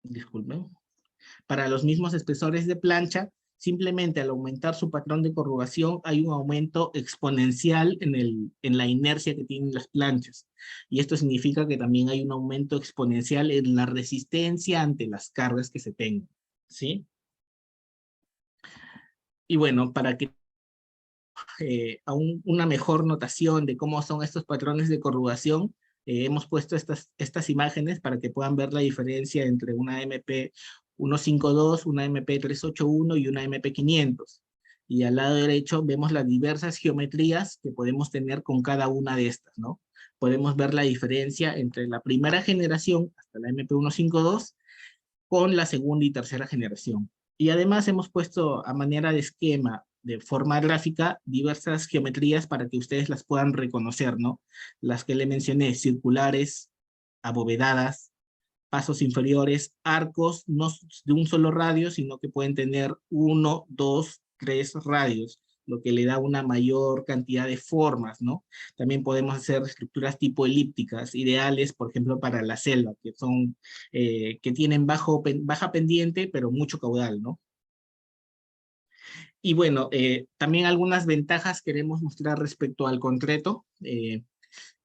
disculpen. Para los mismos espesores de plancha, simplemente al aumentar su patrón de corrugación hay un aumento exponencial en la inercia que tienen las planchas. Y esto significa que también hay un aumento exponencial en la resistencia ante las cargas que se tengan, ¿sí? Y bueno, para que una mejor notación de cómo son estos patrones de corrugación, hemos puesto estas imágenes para que puedan ver la diferencia entre una MP152, una MP381 y una MP500. Y al lado derecho vemos las diversas geometrías que podemos tener con cada una de estas, ¿no? Podemos ver la diferencia entre la primera generación, hasta la MP152, con la segunda y tercera generación. Y además hemos puesto a manera de esquema, de forma gráfica, diversas geometrías para que ustedes las puedan reconocer, ¿no? Las que le mencioné, circulares, abovedadas, pasos inferiores, arcos, no de un solo radio, sino que pueden tener 1, 2, 3 radios, lo que le da una mayor cantidad de formas, ¿no? También podemos hacer estructuras tipo elípticas, ideales, por ejemplo, para la selva, que son, que tienen baja pendiente, pero mucho caudal, ¿no? Y bueno, también algunas ventajas queremos mostrar respecto al concreto.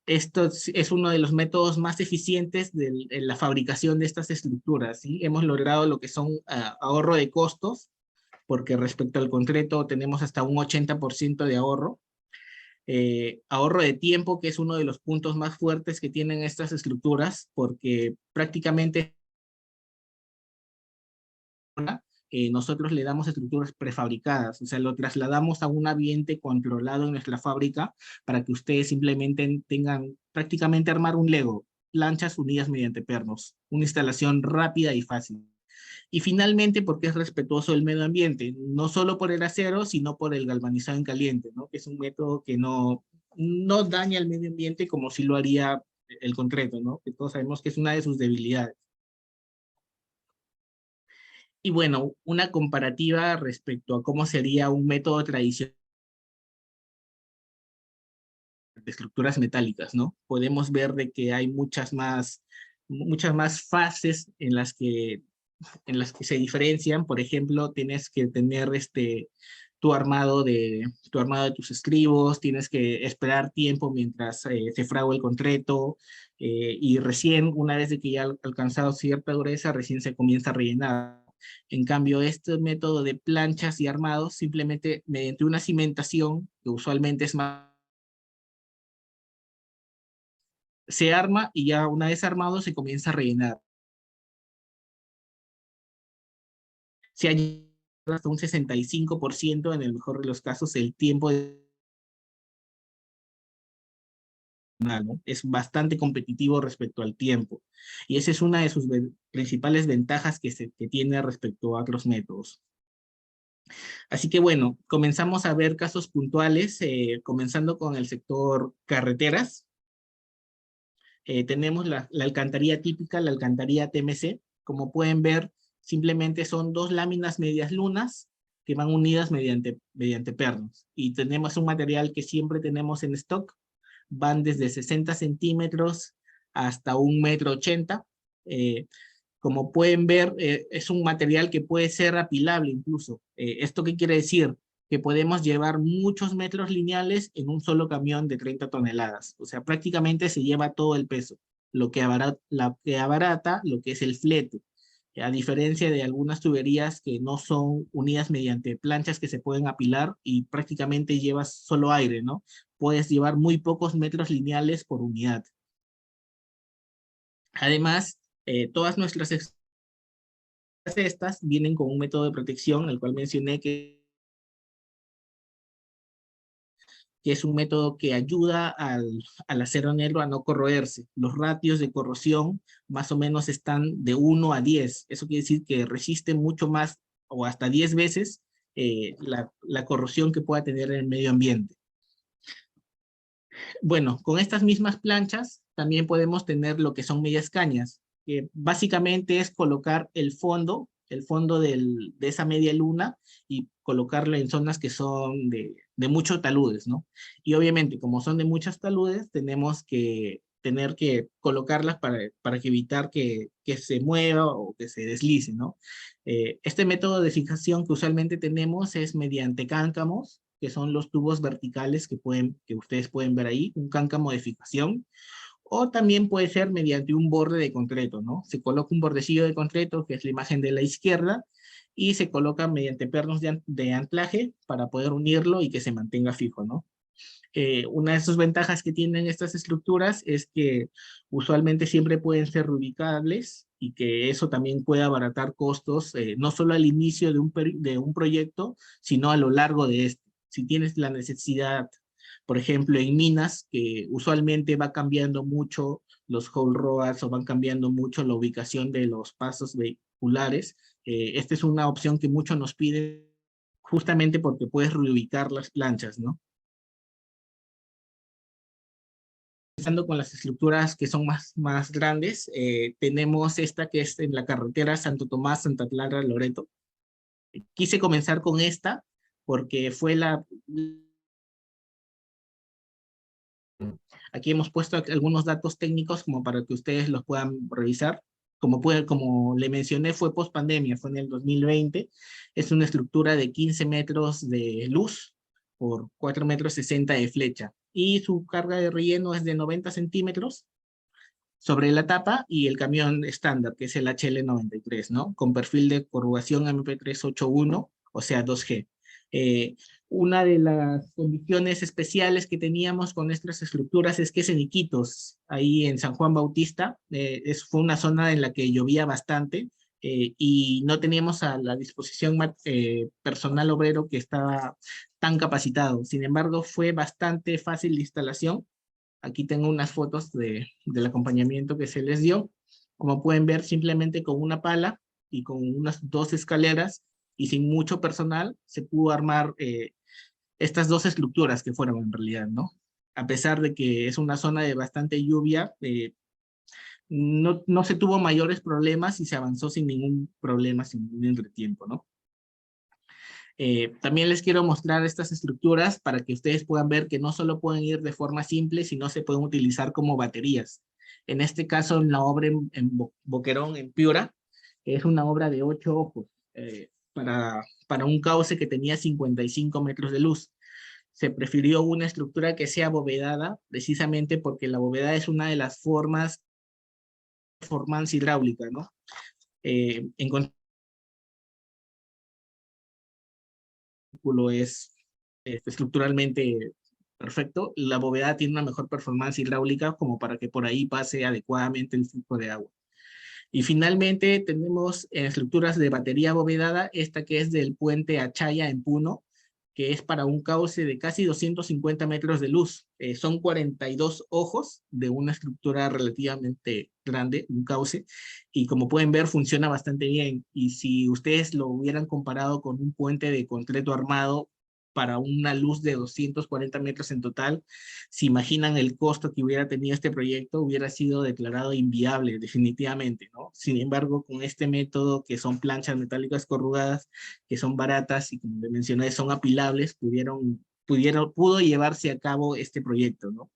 Esto es uno de los métodos más eficientes en la fabricación de estas estructuras, ¿sí? Hemos logrado lo que son ahorro de costos, porque respecto al concreto tenemos hasta un 80% de ahorro. Ahorro de tiempo, que es uno de los puntos más fuertes que tienen estas estructuras, porque prácticamente nosotros le damos estructuras prefabricadas, o sea, lo trasladamos a un ambiente controlado en nuestra fábrica para que ustedes simplemente tengan prácticamente armar un Lego, planchas unidas mediante pernos, una instalación rápida y fácil. Y finalmente, porque es respetuoso del medio ambiente, no solo por el acero, sino por el galvanizado en caliente, ¿no? Que es un método que no daña el medio ambiente como si lo haría el concreto, ¿no? Que todos sabemos que es una de sus debilidades. Y bueno, una comparativa respecto a cómo sería un método tradicional de estructuras metálicas, ¿no? Podemos ver de que hay muchas más fases en las que se diferencian. Por ejemplo, tienes que tener tu armado de tus estribos, tienes que esperar tiempo mientras se fragua el concreto, y recién, una vez de que ya ha alcanzado cierta dureza, recién se comienza a rellenar. En cambio, este método de planchas y armados, simplemente mediante una cimentación, que usualmente es más, se arma y ya una vez armado se comienza a rellenar. Se añade hasta un 65% en el mejor de los casos el tiempo de, ¿no? Es bastante competitivo respecto al tiempo. Y esa es una de sus principales ventajas que tiene respecto a otros métodos. Así que bueno, comenzamos a ver casos puntuales, comenzando con el sector carreteras. Tenemos la alcantarilla típica, la alcantarilla TMC. Como pueden ver, simplemente son dos láminas medias lunas que van unidas mediante pernos. Y tenemos un material que siempre tenemos en stock, van desde 60 centímetros hasta 1,80 m. Como pueden ver, es un material que puede ser apilable incluso. ¿Esto qué quiere decir? Que podemos llevar muchos metros lineales en un solo camión de 30 toneladas. O sea, prácticamente se lleva todo el peso, lo que abarata lo que es el flete. A diferencia de algunas tuberías que no son unidas mediante planchas que se pueden apilar y prácticamente llevas solo aire, ¿no? Puedes llevar muy pocos metros lineales por unidad. Además, todas nuestras estas vienen con un método de protección, el cual mencioné que es un método que ayuda al acero negro a no corroerse. Los ratios de corrosión más o menos están de 1 a 10. Eso quiere decir que resiste mucho más o hasta 10 veces la corrosión que pueda tener en el medio ambiente. Bueno, con estas mismas planchas también podemos tener lo que son medias cañas, que básicamente es colocar el fondo de esa media luna y colocarlo en zonas que son de muchos taludes, ¿no? Y obviamente, como son de muchos taludes, tenemos que tener que colocarlas para que evitar que se mueva o que se deslice, ¿no? Este método de fijación que usualmente tenemos es mediante cáncamos, que son los tubos verticales que ustedes pueden ver ahí, un cáncamo de fijación, o también puede ser mediante un borde de concreto, ¿no? Se coloca un bordecillo de concreto, que es la imagen de la izquierda, y se coloca mediante pernos de anclaje para poder unirlo y que se mantenga fijo, ¿no? Una de sus ventajas que tienen estas estructuras es que usualmente siempre pueden ser reubicables y que eso también puede abaratar costos, no solo al inicio de un proyecto, sino a lo largo de este. Si tienes la necesidad, por ejemplo, en minas, que usualmente va cambiando mucho los haul roads o van cambiando mucho la ubicación de los pasos vehiculares, esta es una opción que muchos nos piden justamente porque puedes reubicar las planchas, ¿no? Empezando con las estructuras que son más grandes, tenemos esta que es en la carretera Santo Tomás, Santa Clara, Loreto. Quise comenzar con esta porque fue Aquí hemos puesto algunos datos técnicos como para que ustedes los puedan revisar. Como le mencioné, fue post pandemia, fue en el 2020. Es una estructura de 15 metros de luz por 4 metros 60 de flecha. Y su carga de relleno es de 90 centímetros sobre la tapa y el camión estándar, que es el HL93, ¿no? Con perfil de corrugación MP381, o sea, 2G. Eh, una de las condiciones especiales que teníamos con nuestras estructuras es que es en Iquitos, ahí en San Juan Bautista, fue una zona en la que llovía bastante, y no teníamos a la disposición personal obrero que estaba tan capacitado. Sin embargo, fue bastante fácil la instalación. Aquí tengo unas fotos del acompañamiento que se les dio. Como pueden ver, simplemente con una pala y con unas 2 escaleras y sin mucho personal, se pudo armar estas 2 estructuras que fueron en realidad, ¿no? A pesar de que es una zona de bastante lluvia, no se tuvo mayores problemas y se avanzó sin ningún problema, sin ningún entretiempo, ¿no? También les quiero mostrar estas estructuras para que ustedes puedan ver que no solo pueden ir de forma simple, sino se pueden utilizar como baterías. En este caso, en la obra en Boquerón, en Piura, es una obra de 8 ojos para un cauce que tenía 55 metros de luz. Se prefirió una estructura que sea abovedada, precisamente porque la abovedada es una de las formas de performance hidráulica, ¿no? En es estructuralmente perfecto, la bóveda tiene una mejor performance hidráulica como para que por ahí pase adecuadamente el flujo de agua. Y finalmente tenemos estructuras de batería abovedada, esta que es del puente Achaya en Puno, que es para un cauce de casi 250 metros de luz. Son 42 ojos de una estructura relativamente grande, un cauce, y como pueden ver funciona bastante bien. Y si ustedes lo hubieran comparado con un puente de concreto armado para una luz de 240 metros en total, si imaginan el costo que hubiera tenido este proyecto, hubiera sido declarado inviable definitivamente, ¿no? Sin embargo, con este método, que son planchas metálicas corrugadas, que son baratas y como les mencioné, son apilables, pudo llevarse a cabo este proyecto, ¿no?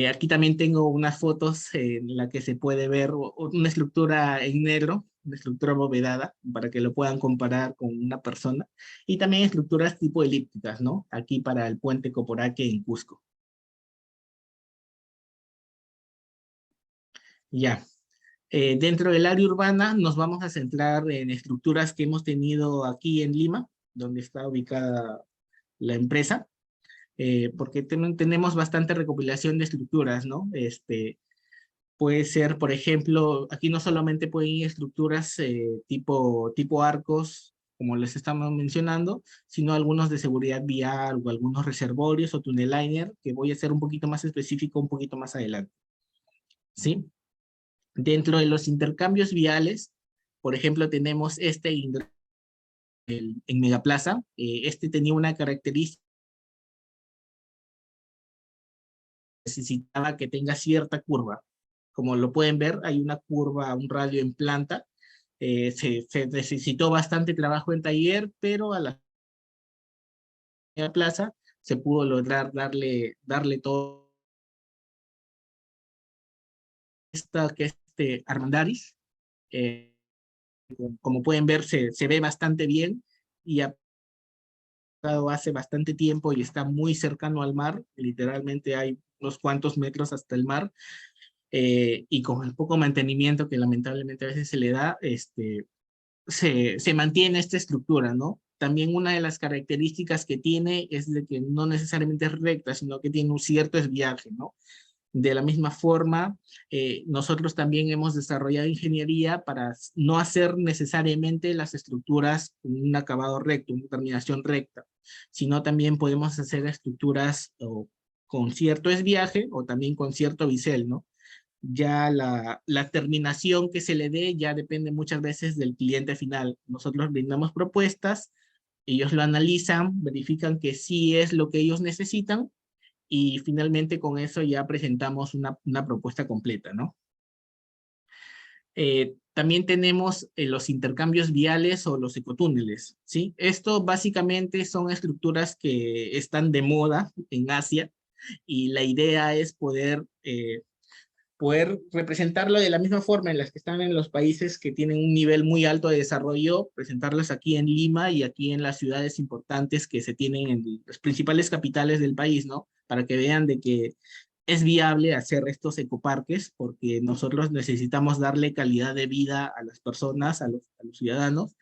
Aquí también tengo unas fotos en la que se puede ver una estructura en negro, una estructura abovedada, para que lo puedan comparar con una persona, y también estructuras tipo elípticas, ¿no? Aquí para el puente Coporaque en Cusco. Ya. Dentro del área urbana nos vamos a centrar en estructuras que hemos tenido aquí en Lima, donde está ubicada la empresa, porque tenemos bastante recopilación de estructuras, ¿no? Puede ser, por ejemplo, aquí no solamente pueden ir estructuras tipo arcos, como les estamos mencionando, sino algunos de seguridad vial o algunos reservorios o tunnel liner, que voy a ser un poquito más específico un poquito más adelante, ¿sí? Dentro de los intercambios viales, por ejemplo, tenemos en Megaplaza. Este tenía una característica: necesitaba que tenga cierta curva. Como lo pueden ver, hay una curva, un radio en planta. Se necesitó bastante trabajo en taller, pero a la plaza se pudo lograr darle todo esta que es Armendáriz. Como pueden ver, se ve bastante bien y ha pasado hace bastante tiempo y está muy cercano al mar. Literalmente hay unos cuantos metros hasta el mar. Y con el poco mantenimiento que lamentablemente a veces se le da, se mantiene esta estructura, ¿no? También una de las características que tiene es de que no necesariamente es recta, sino que tiene un cierto esviaje, ¿no? De la misma forma, nosotros también hemos desarrollado ingeniería para no hacer necesariamente las estructuras con un acabado recto, una terminación recta, sino también podemos hacer estructuras con cierto esviaje o también con cierto bisel, ¿no? Ya la terminación que se le dé ya depende muchas veces del cliente final. Nosotros brindamos propuestas, ellos lo analizan, verifican que sí es lo que ellos necesitan y finalmente con eso ya presentamos una propuesta completa, ¿no? También tenemos los intercambios viales o los ecotúneles, ¿sí? Esto básicamente son estructuras que están de moda en Asia y la idea es poder representarlo de la misma forma en las que están en los países que tienen un nivel muy alto de desarrollo, presentarlas aquí en Lima y aquí en las ciudades importantes que se tienen en las principales capitales del país, ¿no? Para que vean de que es viable hacer estos ecoparques porque nosotros necesitamos darle calidad de vida a las personas, a los ciudadanos,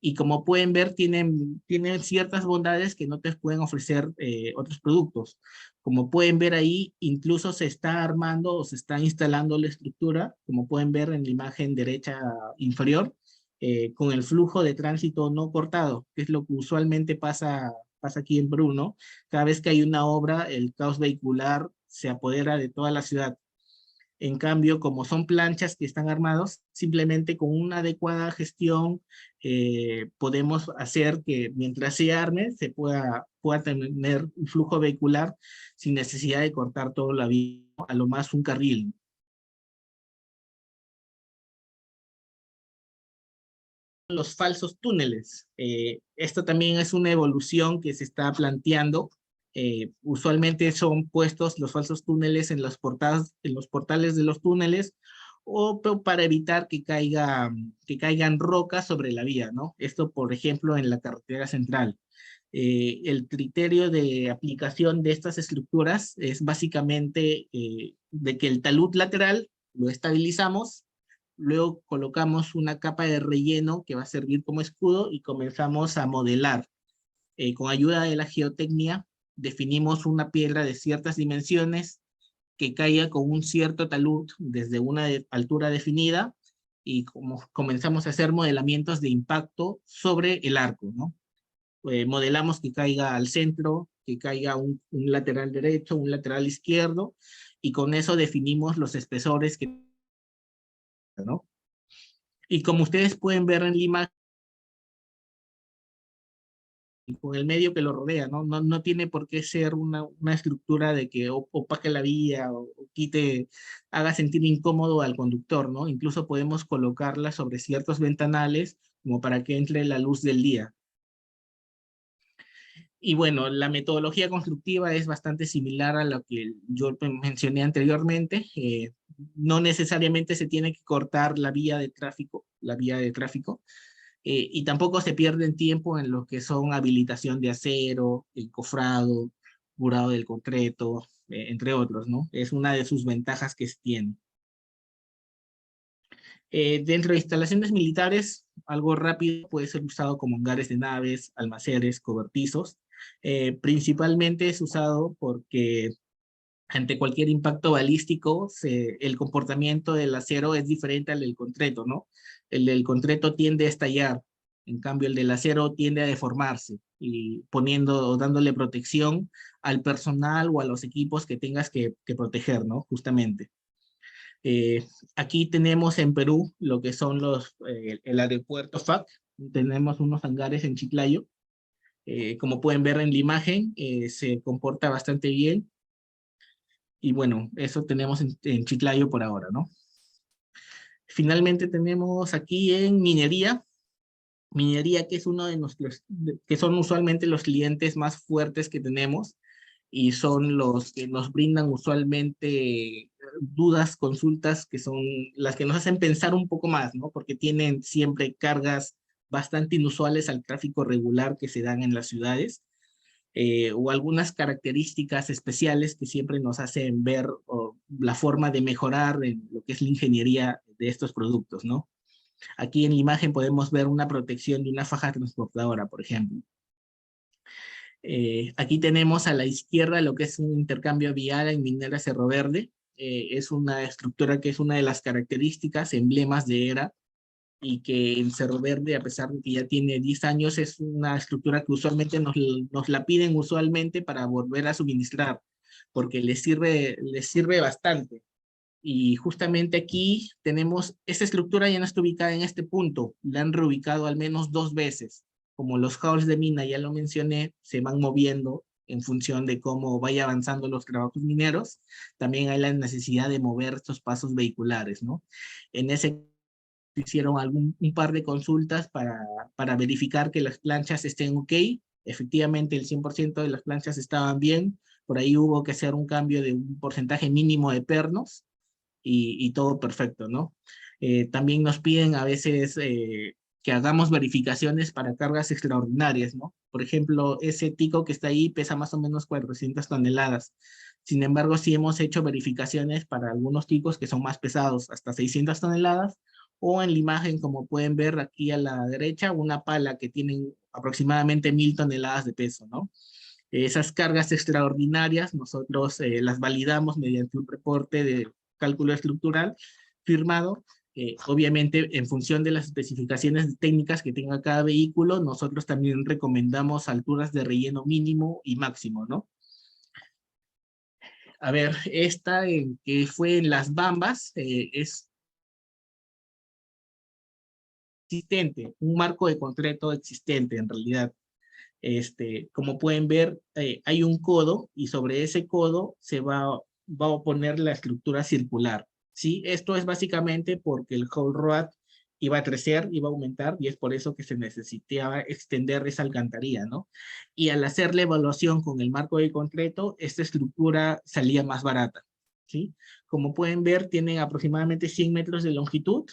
y como pueden ver, tienen ciertas bondades que no te pueden ofrecer otros productos. Como pueden ver ahí, incluso se está armando o se está instalando la estructura, como pueden ver en la imagen derecha inferior, con el flujo de tránsito no cortado, que es lo que usualmente pasa aquí en Perú, ¿no? Cada vez que hay una obra, el caos vehicular se apodera de toda la ciudad. En cambio, como son planchas que están armados, simplemente con una adecuada gestión podemos hacer que mientras se arme se pueda tener un flujo vehicular sin necesidad de cortar toda la vía, a lo más un carril. Los falsos túneles. Esto también es una evolución que se está planteando. Usualmente son puestos los falsos túneles en los portales de los túneles o para evitar que caigan rocas sobre la vía, ¿no? Esto, por ejemplo, en la carretera central. El criterio de aplicación de estas estructuras es básicamente de que el talud lateral lo estabilizamos. Luego colocamos una capa de relleno que va a servir como escudo y comenzamos a modelar. Con ayuda de la geotecnia, definimos una piedra de ciertas dimensiones que caiga con un cierto talud desde una altura definida y como comenzamos a hacer modelamientos de impacto sobre el arco, ¿no? Modelamos que caiga al centro, que caiga un lateral derecho, un lateral izquierdo, y con eso definimos los espesores que, ¿no? Y como ustedes pueden ver en la imagen, con el medio que lo rodea, ¿no? No tiene por qué ser una estructura de que opaque la vía o quite, haga sentir incómodo al conductor, ¿no? Incluso podemos colocarla sobre ciertos ventanales como para que entre la luz del día. Y bueno, la metodología constructiva es bastante similar a lo que yo mencioné anteriormente. No necesariamente se tiene que cortar la vía de tráfico, y tampoco se pierde tiempo en lo que son habilitación de acero, encofrado, curado del concreto, entre otros, ¿no? Es una de sus ventajas que se tiene. Dentro de instalaciones militares, algo rápido puede ser usado como hangares de naves, almacenes, cobertizos. Principalmente es usado porque ante cualquier impacto balístico, el comportamiento del acero es diferente al del concreto, ¿no? El del concreto tiende a estallar, en cambio el del acero tiende a deformarse y poniendo o dándole protección al personal o a los equipos que tengas que proteger, ¿no? Justamente. Aquí tenemos en Perú lo que son el aeropuerto FAC, tenemos unos hangares en Chiclayo. Como pueden ver en la imagen, se comporta bastante bien. Y bueno, eso tenemos en Chiclayo por ahora, ¿no? Finalmente tenemos aquí en minería que es uno de nuestros, que son usualmente los clientes más fuertes que tenemos y son los que nos brindan usualmente dudas, consultas que son las que nos hacen pensar un poco más, ¿no? Porque tienen siempre cargas bastante inusuales al tráfico regular que se dan en las ciudades, o algunas características especiales que siempre nos hacen ver la forma de mejorar en lo que es la ingeniería de estos productos, ¿no? Aquí en la imagen podemos ver una protección de una faja transportadora, por ejemplo. Aquí tenemos a la izquierda lo que es un intercambio vial en Minera Cerro Verde. Es una estructura que es una de las características, emblemas de ERA, y que en Cerro Verde, a pesar de que ya tiene 10 años, es una estructura que usualmente nos la piden usualmente para volver a suministrar, porque les sirve bastante. Y justamente aquí tenemos, esta estructura ya no está ubicada en este punto, la han reubicado al menos 2 veces. Como los halls de mina, ya lo mencioné, se van moviendo en función de cómo vaya avanzando los trabajos mineros, también hay la necesidad de mover estos pasos vehiculares, ¿no? En ese hicieron un par de consultas para verificar que las planchas estén ok. Efectivamente, el 100% de las planchas estaban bien. Por ahí hubo que hacer un cambio de un porcentaje mínimo de pernos y todo perfecto, ¿no? También nos piden a veces que hagamos verificaciones para cargas extraordinarias, ¿no? Por ejemplo, ese tico que está ahí pesa más o menos 400 toneladas. Sin embargo, sí hemos hecho verificaciones para algunos ticos que son más pesados, hasta 600 toneladas, o en la imagen, como pueden ver aquí a la derecha, una pala que tiene aproximadamente 1000 toneladas de peso, ¿no? Esas cargas extraordinarias nosotros las validamos mediante un reporte de cálculo estructural firmado. Obviamente, en función de las especificaciones técnicas que tenga cada vehículo, nosotros también recomendamos alturas de relleno mínimo y máximo, ¿no? A ver, esta que fue en Las Bambas es existente, un marco de concreto existente en realidad. Como pueden ver, hay un codo y sobre ese codo va a poner la estructura circular, ¿sí? Esto es básicamente porque el whole road iba a crecer, iba a aumentar, y es por eso que se necesitaba extender esa alcantarilla, ¿no? Y al hacer la evaluación con el marco de concreto, esta estructura salía más barata, ¿sí? Como pueden ver, tienen aproximadamente 100 metros de longitud,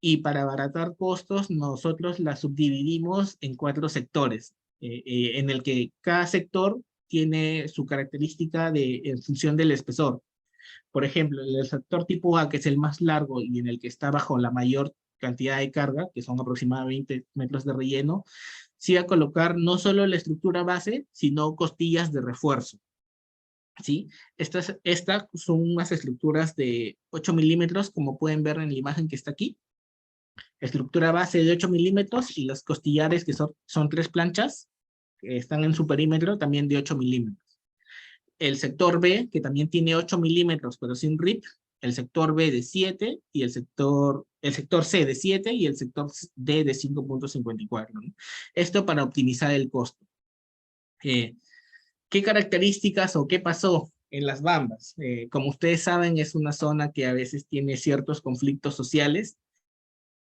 y para abaratar costos, nosotros la subdividimos en 4 sectores, en el que cada sector tiene su característica en función del espesor. Por ejemplo, el sector tipo A, que es el más largo y en el que está bajo la mayor cantidad de carga, que son aproximadamente 20 metros de relleno, sí va a colocar no solo la estructura base, sino costillas de refuerzo, ¿sí? Estas son unas estructuras de 8 milímetros, como pueden ver en la imagen que está aquí. Estructura base de 8 milímetros y los costillares, que son 3 planchas, que están en su perímetro, también de 8 milímetros. El sector B, que también tiene 8 milímetros, pero sin RIP, el sector B de 7, y el sector C de 7 y el sector D de 5.54, ¿no? Esto para optimizar el costo. ¿Qué características o qué pasó en Las Bambas? Como ustedes saben, es una zona que a veces tiene ciertos conflictos sociales,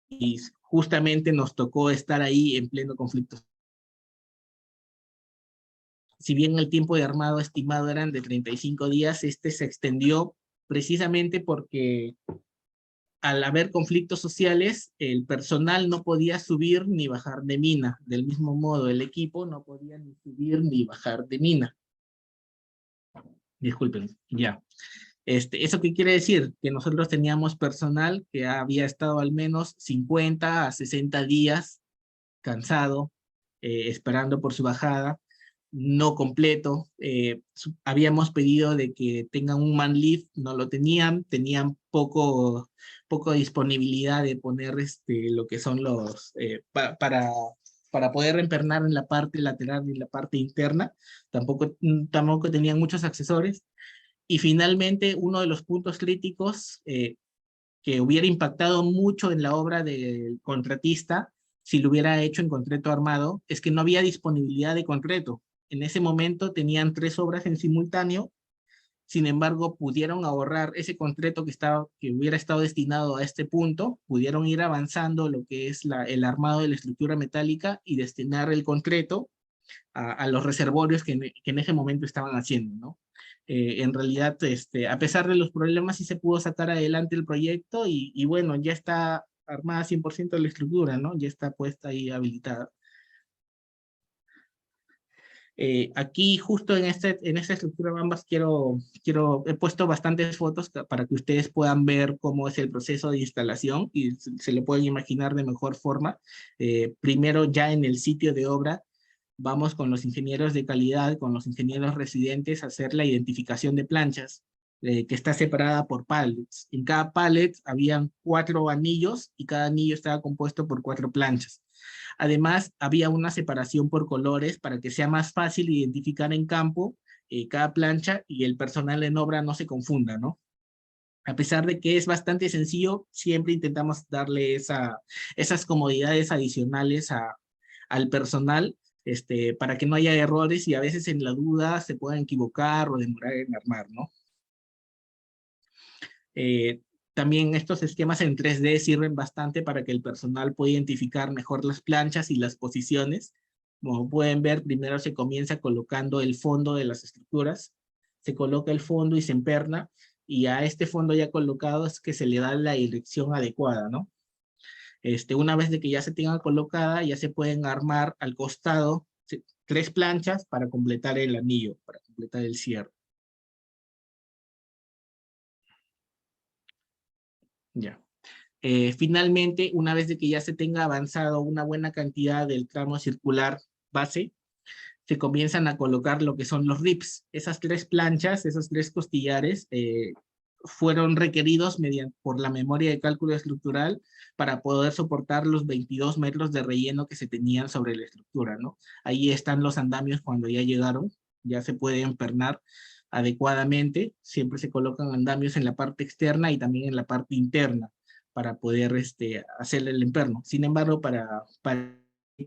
y justamente nos tocó estar ahí en pleno conflicto. Si bien el tiempo de armado estimado eran de 35 días, este se extendió precisamente porque al haber conflictos sociales, el personal no podía subir ni bajar de mina. Del mismo modo, el equipo no podía ni subir ni bajar de mina. Disculpen, ya. ¿Eso qué quiere decir? Que nosotros teníamos personal que había estado al menos 50 a 60 días cansado, esperando por su bajada, no completo. Habíamos pedido de que tengan un man lift, no lo tenían poco disponibilidad de poner lo que son para poder empernar en la parte lateral y la parte interna. Tampoco tenían muchos accesorios. Y finalmente, uno de los puntos críticos que hubiera impactado mucho en la obra del contratista si lo hubiera hecho en concreto armado, es que no había disponibilidad de concreto. En ese momento tenían 3 obras en simultáneo, sin embargo pudieron ahorrar ese concreto que hubiera estado destinado a este punto, pudieron ir avanzando lo que es el armado de la estructura metálica y destinar el concreto a los reservorios que en ese momento estaban haciendo, ¿no? En realidad, a pesar de los problemas, sí se pudo sacar adelante el proyecto y bueno, ya está armada 100% la estructura, ¿no? Ya está puesta y habilitada. Aquí justo en esta estructura Bambas he puesto bastantes fotos para que ustedes puedan ver cómo es el proceso de instalación y se lo pueden imaginar de mejor forma. Primero ya en el sitio de obra vamos con los ingenieros de calidad, con los ingenieros residentes a hacer la identificación de planchas, que está separada por pallets. En cada pallet habían 4 anillos y cada anillo estaba compuesto por 4 planchas. Además, había una separación por colores para que sea más fácil identificar en campo cada plancha y el personal en obra no se confunda, ¿no? A pesar de que es bastante sencillo, siempre intentamos darle esas comodidades adicionales al personal, para que no haya errores y a veces en la duda se puedan equivocar o demorar en armar, ¿no? Eh, También estos esquemas en 3D sirven bastante para que el personal pueda identificar mejor las planchas y las posiciones. Como pueden ver, primero se comienza colocando el fondo de las estructuras, se coloca el fondo y se emperna, y a este fondo ya colocado es que se le da la dirección adecuada, ¿no? Una vez de que ya se tenga colocada, ya se pueden armar al costado 3 planchas para completar el anillo, para completar el cierre. Ya. Finalmente, una vez de que ya se tenga avanzado una buena cantidad del tramo circular base, se comienzan a colocar lo que son los rips. Esas 3 planchas, esos 3 costillares, fueron requeridos por la memoria de cálculo estructural para poder soportar los 22 metros de relleno que se tenían sobre la estructura, ¿no? Ahí están los andamios cuando ya llegaron, ya se puede empernar adecuadamente, siempre se colocan andamios en la parte externa y también en la parte interna para poder hacer el emperno. Sin embargo,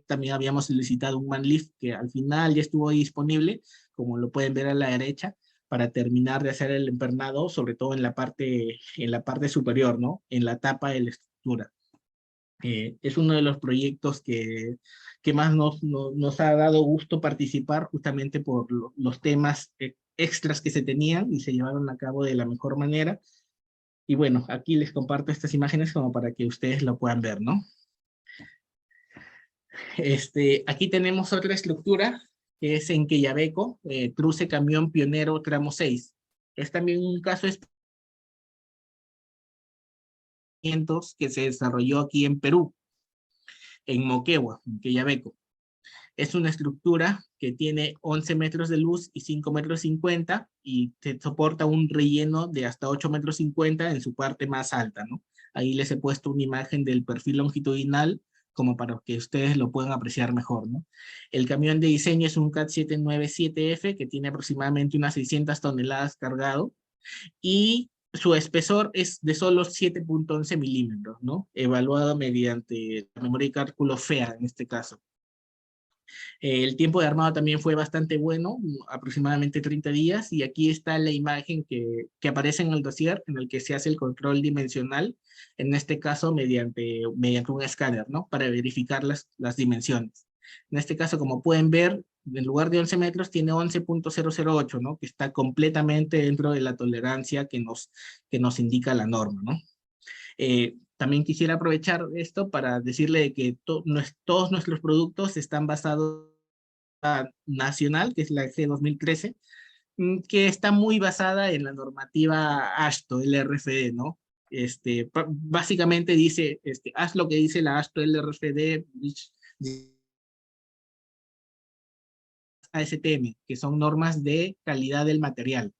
también habíamos solicitado un manlift que al final ya estuvo disponible, como lo pueden ver a la derecha, para terminar de hacer el empernado, sobre todo en la parte superior, ¿no? En la tapa de la estructura. Es uno de los proyectos que más nos ha dado gusto participar, justamente por los temas extras que se tenían y se llevaron a cabo de la mejor manera. Y bueno, aquí les comparto estas imágenes como para que ustedes lo puedan ver, ¿no? Aquí tenemos otra estructura, que es en Quellaveco, Truce Camión Pionero Tramo 6. Es también un caso que se desarrolló aquí en Perú, en Moquegua, en Quellaveco. Es una estructura que tiene 11 metros de luz y 5 metros 50 y te soporta un relleno de hasta 8 metros 50 en su parte más alta, ¿no? Ahí les he puesto una imagen del perfil longitudinal como para que ustedes lo puedan apreciar mejor, ¿no? El camión de diseño es un CAT 797F que tiene aproximadamente unas 600 toneladas cargado y su espesor es de solo 7.11 milímetros, ¿no? Evaluado mediante la memoria de cálculo FEA en este caso. El tiempo de armado también fue bastante bueno, aproximadamente 30 días, y aquí está la imagen que aparece en el dossier, en el que se hace el control dimensional, en este caso mediante un escáner, ¿no? Para verificar las dimensiones. En este caso, como pueden ver, en lugar de 11 metros, tiene 11.008, ¿no? Que está completamente dentro de la tolerancia que nos indica la norma, ¿no? También quisiera aprovechar esto para decirle que todos nuestros productos están basados nacional, que es la G 2013, que está muy basada en la normativa AASHTO, LRFD, ¿no? Básicamente dice, haz lo que dice la AASHTO, LRFD, ASTM, que son normas de calidad del material.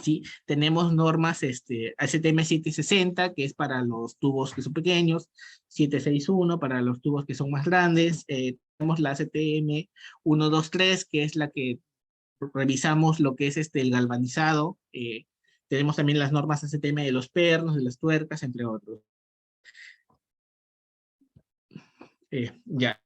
¿Sí? Tenemos normas ASTM 760, que es para los tubos que son pequeños, 761 para los tubos que son más grandes, tenemos la ASTM 123, que es la que revisamos lo que es el galvanizado, tenemos también las normas ASTM de los pernos, de las tuercas, entre otros. Ya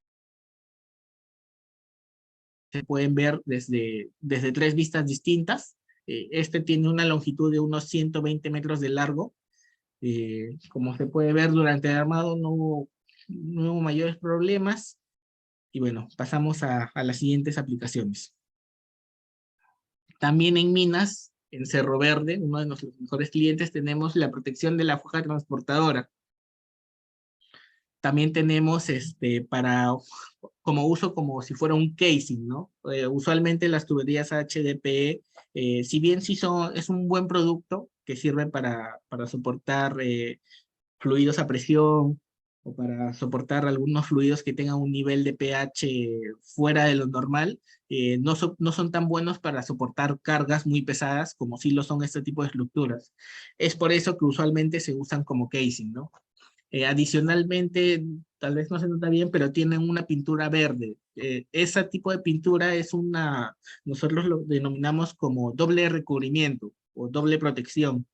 se pueden ver desde 3 vistas distintas. Este tiene una longitud de unos 120 metros de largo. Como se puede ver, durante el armado no hubo mayores problemas. Y bueno, pasamos a las siguientes aplicaciones. También en minas, en Cerro Verde, uno de nuestros mejores clientes, tenemos la protección de la foja transportadora. También tenemos como uso como si fuera un casing, ¿no? Usualmente las tuberías HDPE, si bien es un buen producto que sirve para soportar fluidos a presión o para soportar algunos fluidos que tengan un nivel de pH fuera de lo normal, no son tan buenos para soportar cargas muy pesadas como sí lo son este tipo de estructuras. Es por eso que usualmente se usan como casing, ¿no? Adicionalmente, tal vez no se nota bien, pero tienen una pintura verde. Ese tipo de pintura nosotros lo denominamos como doble recubrimiento o doble protección,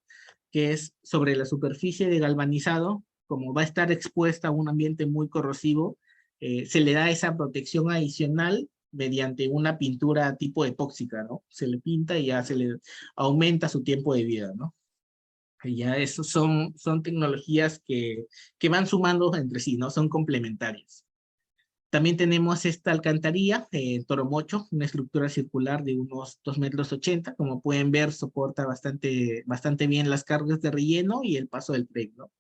que es sobre la superficie de galvanizado, como va a estar expuesta a un ambiente muy corrosivo, se le da esa protección adicional mediante una pintura tipo epóxica, ¿no? Se le pinta y ya se le aumenta su tiempo de vida, ¿no? Ya esos son tecnologías que van sumando entre sí, ¿no? Son complementarias. También tenemos esta alcantarilla, Toromocho, una estructura circular de unos 2,80 m. Como pueden ver, soporta bastante bien las cargas de relleno y el paso del tren, ¿no?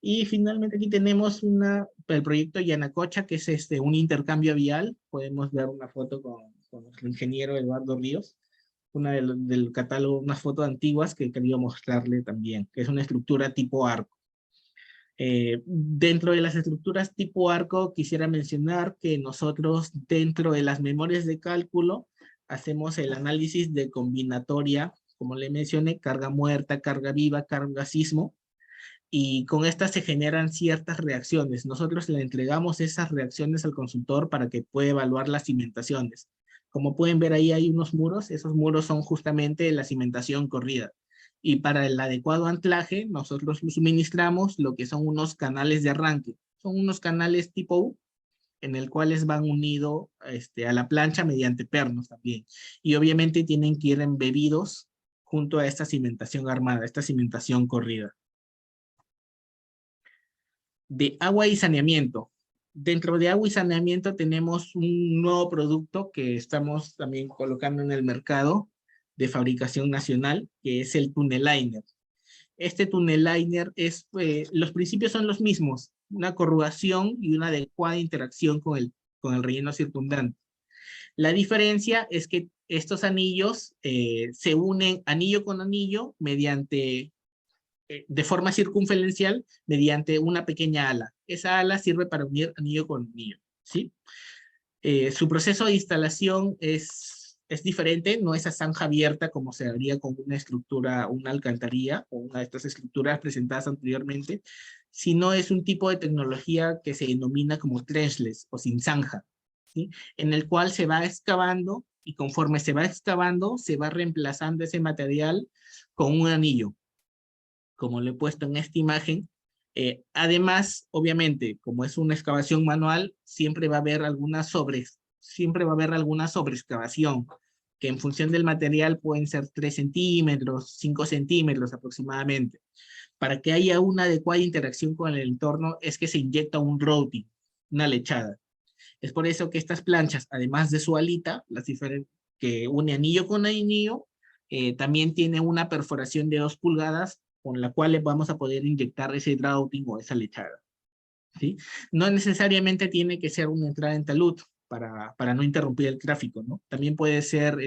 Y finalmente aquí tenemos el proyecto Yanacocha, que es un intercambio vial. Podemos ver una foto con nuestro ingeniero Eduardo Ríos, del catálogo, unas fotos antiguas que quería mostrarle también, que es una estructura tipo arco. Dentro de las estructuras tipo arco, quisiera mencionar que nosotros dentro de las memorias de cálculo hacemos el análisis de combinatoria, como le mencioné, carga muerta, carga viva, carga sismo, y con estas se generan ciertas reacciones. Nosotros le entregamos esas reacciones al consultor para que pueda evaluar las cimentaciones. Como pueden ver ahí hay unos muros, esos muros son justamente la cimentación corrida. Y para el adecuado anclaje, nosotros suministramos lo que son unos canales de arranque. Son unos canales tipo U, en el cuales van unidos a la plancha mediante pernos también. Y obviamente tienen que ir embebidos junto a esta cimentación armada, esta cimentación corrida. De agua y saneamiento. Dentro de agua y saneamiento tenemos un nuevo producto que estamos también colocando en el mercado de fabricación nacional, que es el Tunneliner. Este Tunneliner los principios son los mismos, una corrugación y una adecuada interacción con el relleno circundante. La diferencia es que estos anillos se unen anillo con anillo mediante de forma circunferencial mediante una pequeña ala. Esa ala sirve para unir anillo con anillo, ¿sí? Su proceso de instalación es diferente, no es a zanja abierta como se haría con una estructura, una alcantarilla o una de estas estructuras presentadas anteriormente, sino es un tipo de tecnología que se denomina como trenchless o sin zanja, ¿sí? En el cual se va excavando y conforme se va excavando, se va reemplazando ese material con un anillo, como lo he puesto en esta imagen. Además, obviamente, como es una excavación manual, siempre va a haber alguna sobreexcavación, que en función del material pueden ser 3 centímetros, 5 centímetros aproximadamente. Para que haya una adecuada interacción con el entorno es que se inyecta un routing, una lechada. Es por eso que estas planchas, además de su alita, que une anillo con anillo, también tiene una perforación de 2 pulgadas con la cual vamos a poder inyectar ese routing o esa lechada, ¿sí? No necesariamente tiene que ser una entrada en talud para no interrumpir el tráfico, ¿no? También puede ser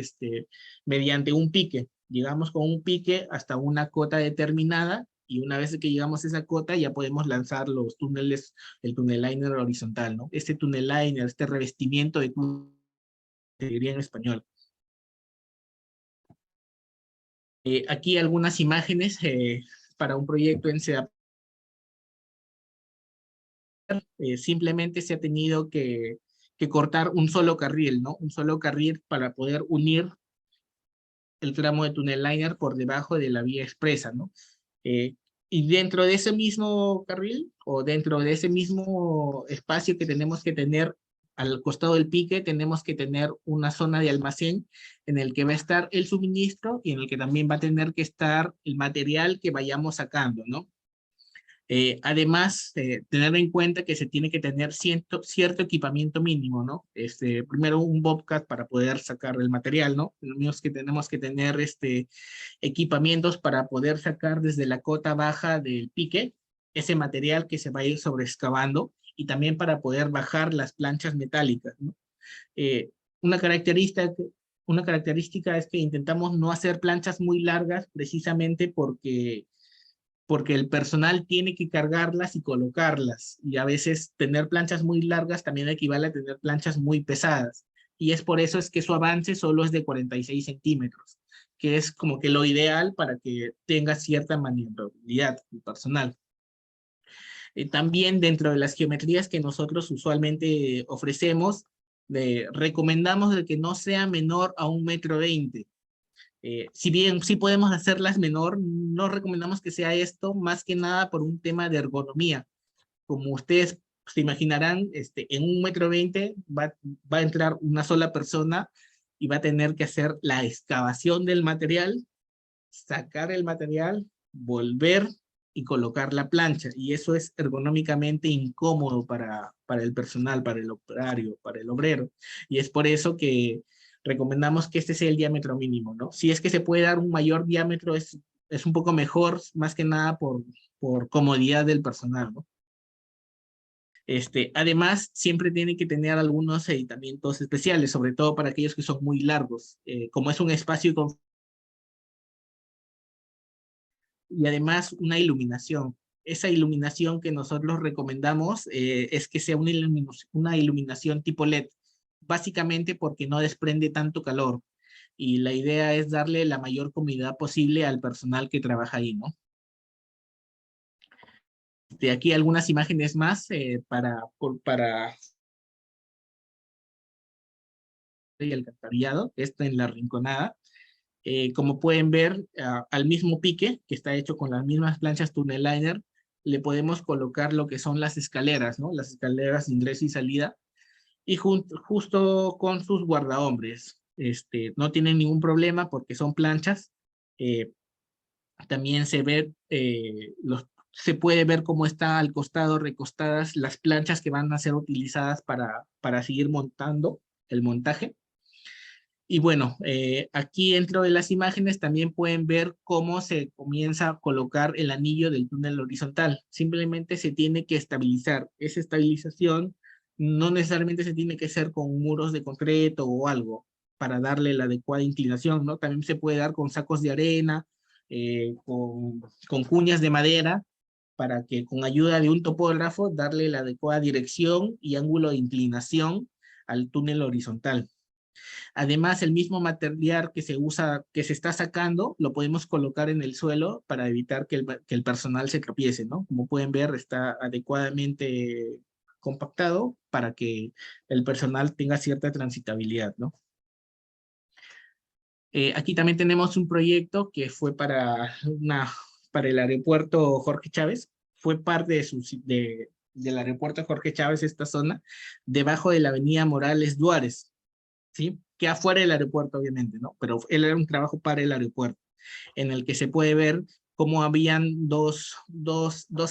mediante un pique. Llegamos con un pique hasta una cota determinada y una vez que llegamos a esa cota ya podemos lanzar los túneles, el tunneliner horizontal, ¿no? Este tunneliner, este revestimiento de se diría en español. Aquí algunas imágenes para un proyecto en CEDAP. Simplemente se ha tenido que cortar un solo carril, ¿no? Un solo carril para poder unir el tramo de tunneliner por debajo de la vía expresa, ¿no? Y dentro de ese mismo carril o dentro de ese mismo espacio que tenemos que tener al costado del pique, tenemos que tener una zona de almacén en el que va a estar el suministro y en el que también va a tener que estar el material que vayamos sacando, ¿no? Además, tener en cuenta que se tiene que tener cierto equipamiento mínimo, ¿no? Primero un Bobcat para poder sacar el material, ¿no? Tenemos que tener equipamientos para poder sacar desde la cota baja del pique ese material que se va a ir sobreexcavando y también para poder bajar las planchas metálicas, ¿no? Eh, una característica, una característica es que intentamos no hacer planchas muy largas precisamente porque el personal tiene que cargarlas y colocarlas. Y a veces tener planchas muy largas también equivale a tener planchas muy pesadas. Y es por eso es que su avance solo es de 46 centímetros, que es como que lo ideal para que tenga cierta maniobrabilidad el personal. También dentro de las geometrías que nosotros usualmente ofrecemos, recomendamos de que no sea menor a 1,20 m. Si bien sí podemos hacerlas menor, no recomendamos que sea esto más que nada por un tema de ergonomía. Como ustedes se imaginarán, en 1,20 m va a entrar una sola persona y va a tener que hacer la excavación del material, sacar el material, volver y colocar la plancha. Y eso es ergonómicamente incómodo para el personal, para el operario, para el obrero. Y es por eso que recomendamos que este sea el diámetro mínimo, ¿no? Si es que se puede dar un mayor diámetro, es un poco mejor, más que nada por comodidad del personal, ¿no? Además, siempre tiene que tener algunos aditamientos especiales, sobre todo para aquellos que son muy largos. Como es un espacio y además una iluminación. Esa iluminación que nosotros recomendamos es que sea una iluminación tipo LED, básicamente porque no desprende tanto calor. Y la idea es darle la mayor comodidad posible al personal que trabaja ahí, ¿no? De aquí algunas imágenes más para el alcantarillado, esto en La Rinconada. Como pueden ver, al mismo pique, que está hecho con las mismas planchas tunnel liner, le podemos colocar lo que son las escaleras, ¿no? Las escaleras de ingreso y salida, y justo con sus guardahombres. No tienen ningún problema porque son planchas. Eh, También se puede ver cómo está al costado recostadas las planchas que van a ser utilizadas para seguir montando el montaje. Y bueno, aquí dentro de las imágenes también pueden ver cómo se comienza a colocar el anillo del túnel horizontal. Simplemente se tiene que estabilizar. Esa estabilización no necesariamente se tiene que hacer con muros de concreto o algo para darle la adecuada inclinación, ¿no? También se puede dar con sacos de arena, con cuñas de madera, para que con ayuda de un topógrafo darle la adecuada dirección y ángulo de inclinación al túnel horizontal. Además, el mismo material que se usa, que se está sacando, lo podemos colocar en el suelo para evitar que el personal se tropiece, ¿no? Como pueden ver, está adecuadamente compactado para que el personal tenga cierta transitabilidad, ¿no? Aquí también tenemos un proyecto que fue para el aeropuerto Jorge Chávez. Fue parte del aeropuerto Jorge Chávez, esta zona, debajo de la avenida Morales Duárez. ¿Sí? Que afuera del aeropuerto, obviamente, ¿no? Pero él era un trabajo para el aeropuerto, en el que se puede ver cómo habían dos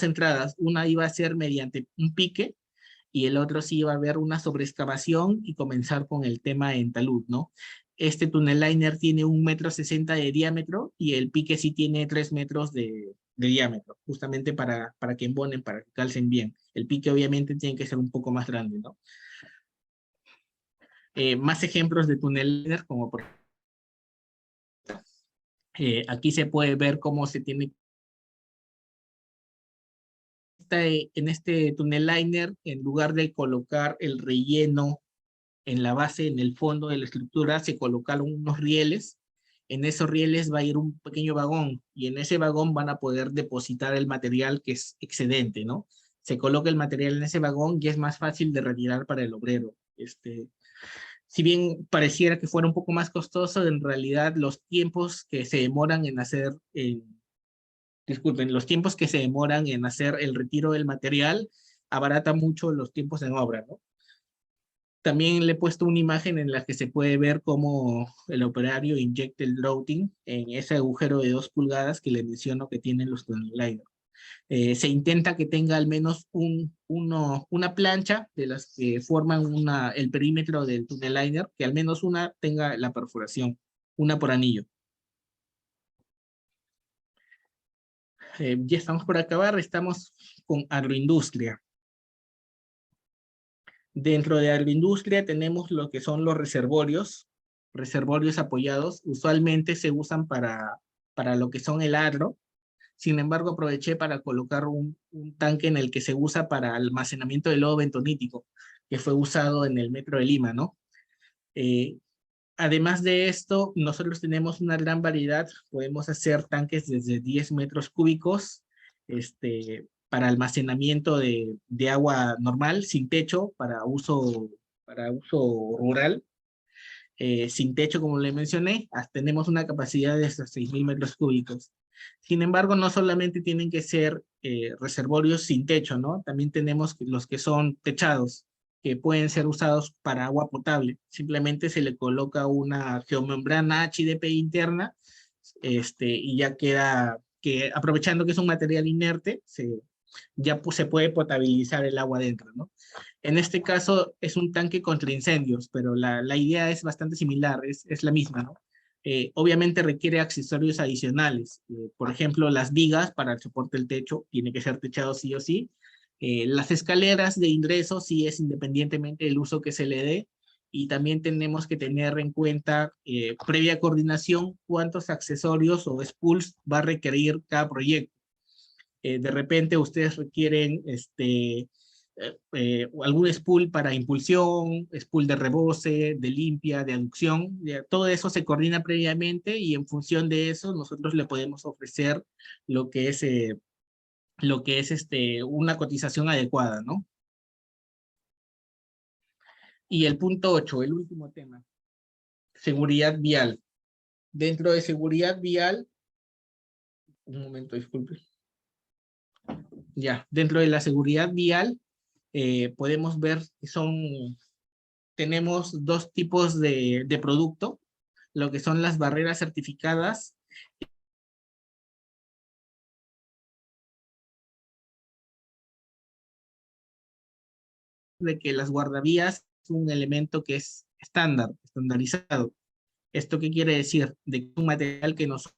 entradas. Una iba a ser mediante un pique y el otro sí iba a haber una sobreexcavación y comenzar con el tema en talud, ¿no? Este tunnel liner tiene 1,60 m de diámetro y el pique sí tiene 3 metros de diámetro, justamente para que embonen, para que calcen bien. El pique obviamente tiene que ser un poco más grande, ¿no? Más ejemplos de tunnel liner, como por aquí se puede ver cómo se tiene en este tunnel liner, en lugar de colocar el relleno en la base, en el fondo de la estructura, se colocaron unos rieles. En esos rieles va a ir un pequeño vagón y en ese vagón van a poder depositar el material que es excedente, ¿no? Se coloca el material en ese vagón y es más fácil de retirar para el obrero. Si bien pareciera que fuera un poco más costoso, en realidad los tiempos que se demoran en disculpen, los tiempos que se demoran en hacer el retiro del material abarata mucho los tiempos en obra, ¿no? También le he puesto una imagen en la que se puede ver cómo el operario inyecta el routing en ese agujero de 2 pulgadas que le menciono que tienen los tunnel liners. Se intenta que tenga al menos una plancha de las que forman el perímetro del tunnel liner, que al menos una tenga la perforación, una por anillo. Ya estamos por acabar, estamos con agroindustria. Dentro de agroindustria tenemos lo que son los reservorios apoyados, usualmente se usan para lo que son el agro. Sin embargo, aproveché para colocar un tanque en el que se usa para almacenamiento de lodo bentonítico, que fue usado en el metro de Lima, ¿no? Eh, Además de esto, nosotros tenemos una gran variedad, podemos hacer tanques desde 10 metros cúbicos, para almacenamiento de agua normal, sin techo, para uso rural, sin techo, como le mencioné, tenemos una capacidad de hasta 6.000 metros cúbicos. Sin embargo, no solamente tienen que ser reservorios sin techo, ¿no? También tenemos los que son techados, que pueden ser usados para agua potable. Simplemente se le coloca una geomembrana HDP interna, y ya queda, que aprovechando que es un material inerte, ya se puede potabilizar el agua dentro, ¿no? En este caso es un tanque contra incendios, pero la idea es bastante similar, es la misma, ¿no? Obviamente requiere accesorios adicionales. Por ejemplo, las vigas para el soporte del techo, tiene que ser techado sí o sí. Las escaleras de ingreso sí es independientemente del uso que se le dé. Y también tenemos que tener en cuenta, previa coordinación, cuántos accesorios o spools va a requerir cada proyecto. De repente ustedes requieren algún spool para impulsión, spool de rebose, de limpia, de aducción. Todo eso se coordina previamente y en función de eso nosotros le podemos ofrecer lo que es, una cotización adecuada, ¿no? Y el punto 8, el último tema, seguridad vial. Dentro de seguridad vial, un momento, disculpe. Ya, dentro de la seguridad vial, podemos ver que tenemos dos tipos de producto, lo que son las barreras certificadas de que las guardavías es un elemento que es estandarizado. ¿Esto qué quiere decir? De que un material que nosotros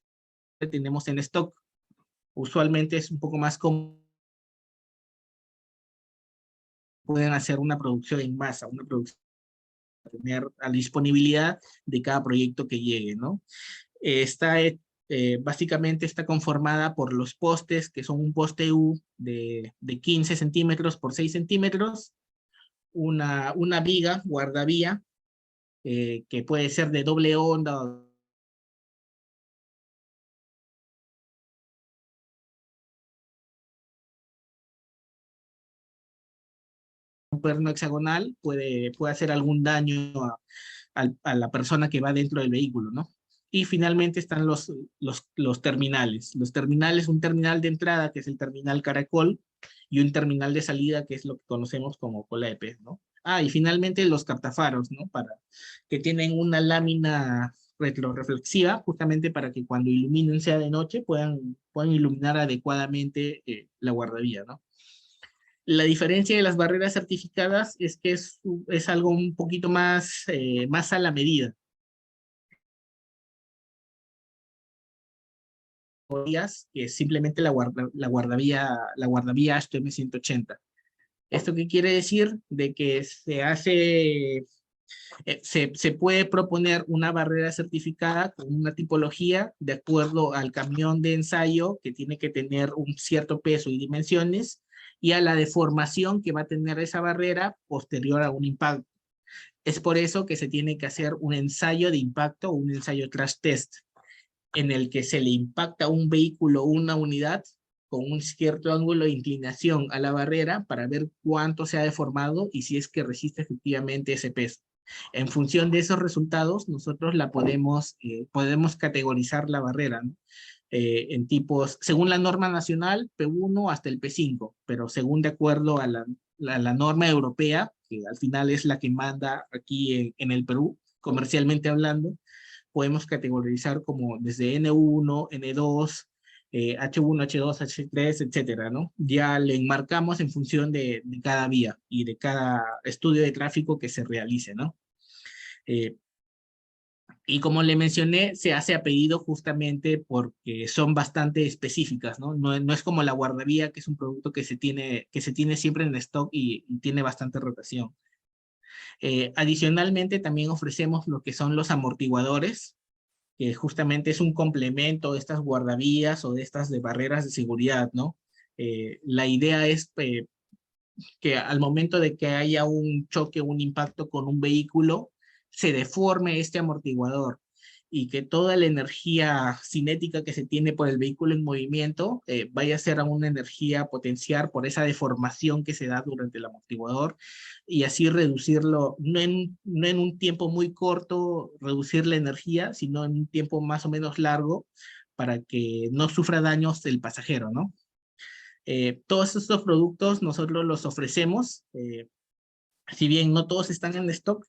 tenemos en stock, usualmente es un poco más común, pueden hacer una producción en masa, una producción tener a la disponibilidad de cada proyecto que llegue, ¿no? Básicamente está conformada por los postes, que son un poste U de 15 centímetros por 6 centímetros, una viga, guardavía, que puede ser de doble onda o un perno hexagonal, puede hacer algún daño a la persona que va dentro del vehículo, ¿no? Y finalmente están los terminales. Los terminales, un terminal de entrada, que es el terminal caracol, y un terminal de salida, que es lo que conocemos como cola de pez, ¿no? Ah, y finalmente los captafaros, ¿no? Que tienen una lámina retroreflexiva, justamente para que cuando iluminen sea de noche, puedan iluminar adecuadamente la guardavía, ¿no? La diferencia de las barreras certificadas es que es algo un poquito más a la medida. Que es simplemente la guardavía HTM 180. ¿Esto qué quiere decir? De que se puede proponer una barrera certificada con una tipología de acuerdo al camión de ensayo, que tiene que tener un cierto peso y dimensiones, y a la deformación que va a tener esa barrera posterior a un impacto. Es por eso que se tiene que hacer un ensayo de impacto o un ensayo crash test, en el que se le impacta un vehículo o una unidad con un cierto ángulo de inclinación a la barrera para ver cuánto se ha deformado y si es que resiste efectivamente ese peso. En función de esos resultados, nosotros podemos categorizar la barrera, ¿no? En tipos, según la norma nacional, P1 hasta el P5, pero según de acuerdo a la norma europea, que al final es la que manda aquí en el Perú, comercialmente hablando, podemos categorizar como desde N1, N2, H1, H2, H3, etcétera, ¿no? Ya le enmarcamos en función de cada vía y de cada estudio de tráfico que se realice, ¿no? Eh, y como le mencioné, se hace a pedido justamente porque son bastante específicas, ¿no? No es como la guardavía, que es un producto que se tiene siempre en stock y tiene bastante rotación. Adicionalmente, también ofrecemos lo que son los amortiguadores, que justamente es un complemento de estas guardavías o de estas de barreras de seguridad, ¿no? La idea es que al momento de que haya un choque, un impacto con un vehículo, se deforme este amortiguador y que toda la energía cinética que se tiene por el vehículo en movimiento vaya a ser a una energía a potenciar por esa deformación que se da durante el amortiguador y así reducirlo, no en un tiempo muy corto, reducir la energía, sino en un tiempo más o menos largo para que no sufra daños el pasajero, ¿no? Todos estos productos nosotros los ofrecemos, si bien no todos están en stock,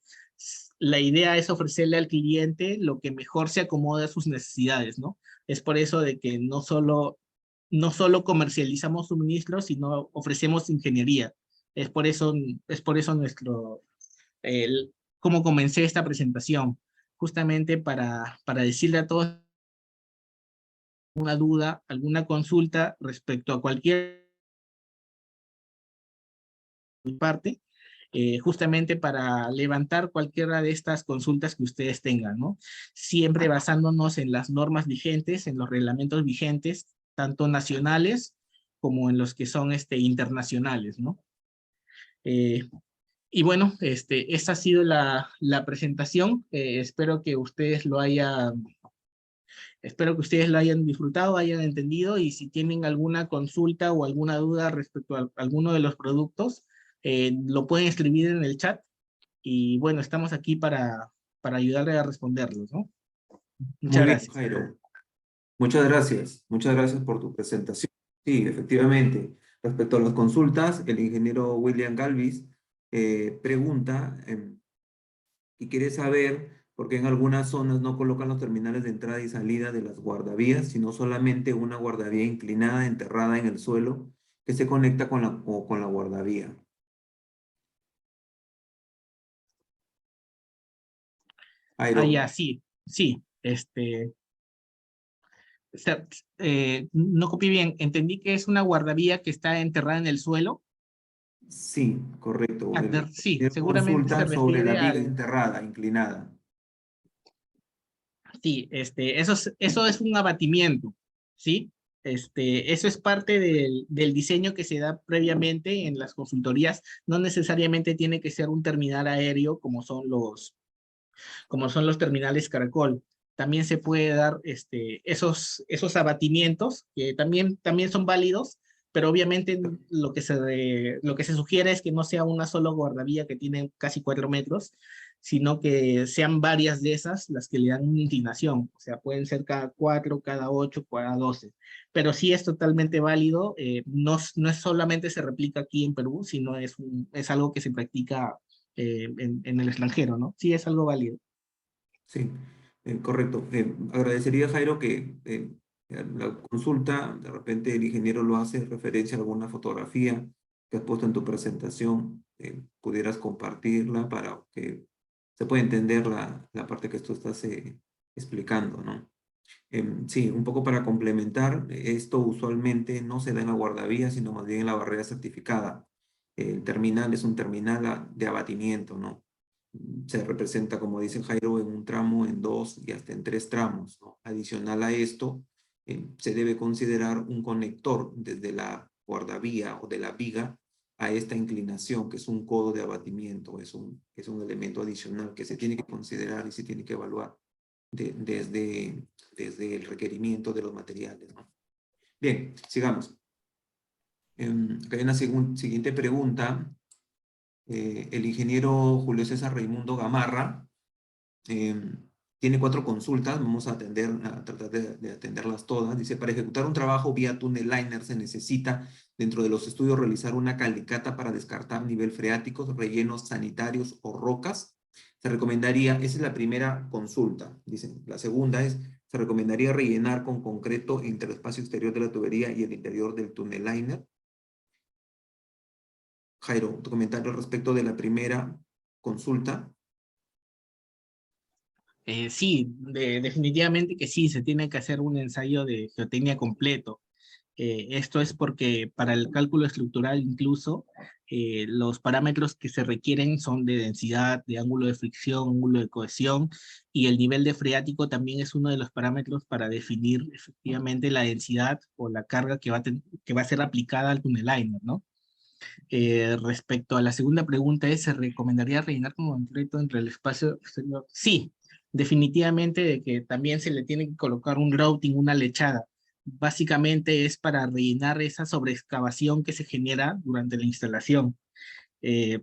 la idea es ofrecerle al cliente lo que mejor se acomoda a sus necesidades, ¿no? Es por eso de que no solo comercializamos suministros, sino ofrecemos ingeniería. Es por eso cómo comencé esta presentación, justamente para decirle a todos una duda, alguna consulta respecto a cualquier parte, justamente para levantar cualquiera de estas consultas que ustedes tengan, ¿no? Siempre basándonos en las normas vigentes, en los reglamentos vigentes, tanto nacionales como en los que son internacionales, ¿no? Eh, y bueno, esta ha sido la presentación. Espero que ustedes lo hayan disfrutado, hayan entendido, y si tienen alguna consulta o alguna duda respecto a alguno de los productos, lo pueden escribir en el chat, y bueno, estamos aquí para ayudarle a responderlos, ¿no? Muchas Muy bien, gracias. Jairo. Muchas gracias. Muchas gracias por tu presentación. Sí, efectivamente. Respecto a las consultas, el ingeniero William Galvis pregunta y quiere saber por qué en algunas zonas no colocan los terminales de entrada y salida de las guardavías, sino solamente una guardavía inclinada, enterrada en el suelo, que se conecta con la guardavía. Ah, Jairo. ya, sí, sí, no copié bien, entendí que es una guardavía que está enterrada en el suelo. Sí, correcto. Sí, El seguramente se consulta sobre la refiere viga al. enterrada, inclinada. Sí, eso es un abatimiento, ¿sí? Eso es parte del diseño que se da previamente en las consultorías. No necesariamente tiene que ser un terminal aéreo como son los terminales Caracol. También se puede dar esos abatimientos que también son válidos, pero obviamente lo que se sugiere es que no sea una sola guardavía que tiene casi 4 metros, sino que sean varias de esas las que le dan una inclinación. O sea, pueden ser cada 4, cada 8, cada 12. Pero sí es totalmente válido. No es solamente se replica aquí en Perú, sino es algo que se practica en el extranjero, ¿no? Sí es algo válido. Sí, correcto. Agradecería, Jairo, que la consulta, de repente el ingeniero lo hace referencia a alguna fotografía que has puesto en tu presentación, pudieras compartirla para que se pueda entender la parte que tú estás explicando, ¿no? Sí, un poco para complementar, esto usualmente no se da en la guardavía, sino más bien en la barrera certificada. El terminal es un terminal de abatimiento, ¿no? Se representa, como dice Jairo, en un tramo, en dos y hasta en tres tramos, ¿no? Adicional a esto, se debe considerar un conector desde la guardavía o de la viga a esta inclinación, que es un codo de abatimiento, es un elemento adicional que se tiene que considerar y se tiene que evaluar desde el requerimiento de los materiales, ¿no? Bien, sigamos. Hay una siguiente pregunta. El ingeniero Julio César Raimundo Gamarra tiene 4 consultas. Vamos a tratar de atenderlas todas. Dice, para ejecutar un trabajo vía túnel liner se necesita dentro de los estudios realizar una calicata para descartar nivel freáticos, rellenos sanitarios o rocas. Se recomendaría, esa es la primera consulta. Dicen, la segunda es, se recomendaría rellenar con concreto entre el espacio exterior de la tubería y el interior del túnel liner. Jairo, tu comentario respecto de la primera consulta. Sí, definitivamente que sí, se tiene que hacer un ensayo de geotecnia completo. Esto es porque para el cálculo estructural incluso los parámetros que se requieren son de densidad, de ángulo de fricción, ángulo de cohesión, y el nivel de freático también es uno de los parámetros para definir efectivamente la densidad o la carga que va a ser aplicada al túnel liner, ¿no? Respecto a la segunda pregunta, ¿se recomendaría rellenar como concreto entre el espacio exterior? Sí, definitivamente de que también se le tiene que colocar un grouting, una lechada. Básicamente es para rellenar esa sobreexcavación que se genera durante la instalación. Eh,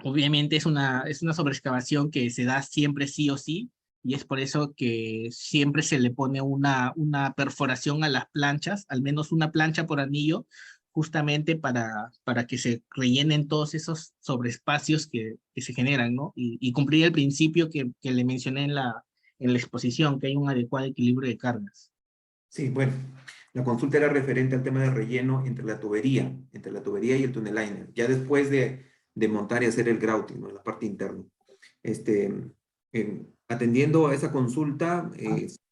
Obviamente es una sobreexcavación que se da siempre sí o sí, y es por eso que siempre se le pone una perforación a las planchas, al menos una plancha por anillo, justamente para que se rellenen todos esos sobreespacios que se generan, ¿no? Y cumplir el principio que le mencioné en la exposición, que hay un adecuado equilibrio de cargas. Sí, bueno, la consulta era referente al tema de relleno entre la tubería y el túnel liner, ya después de montar y hacer el grouting, ¿no? En la parte interna. Este, atendiendo a esa consulta,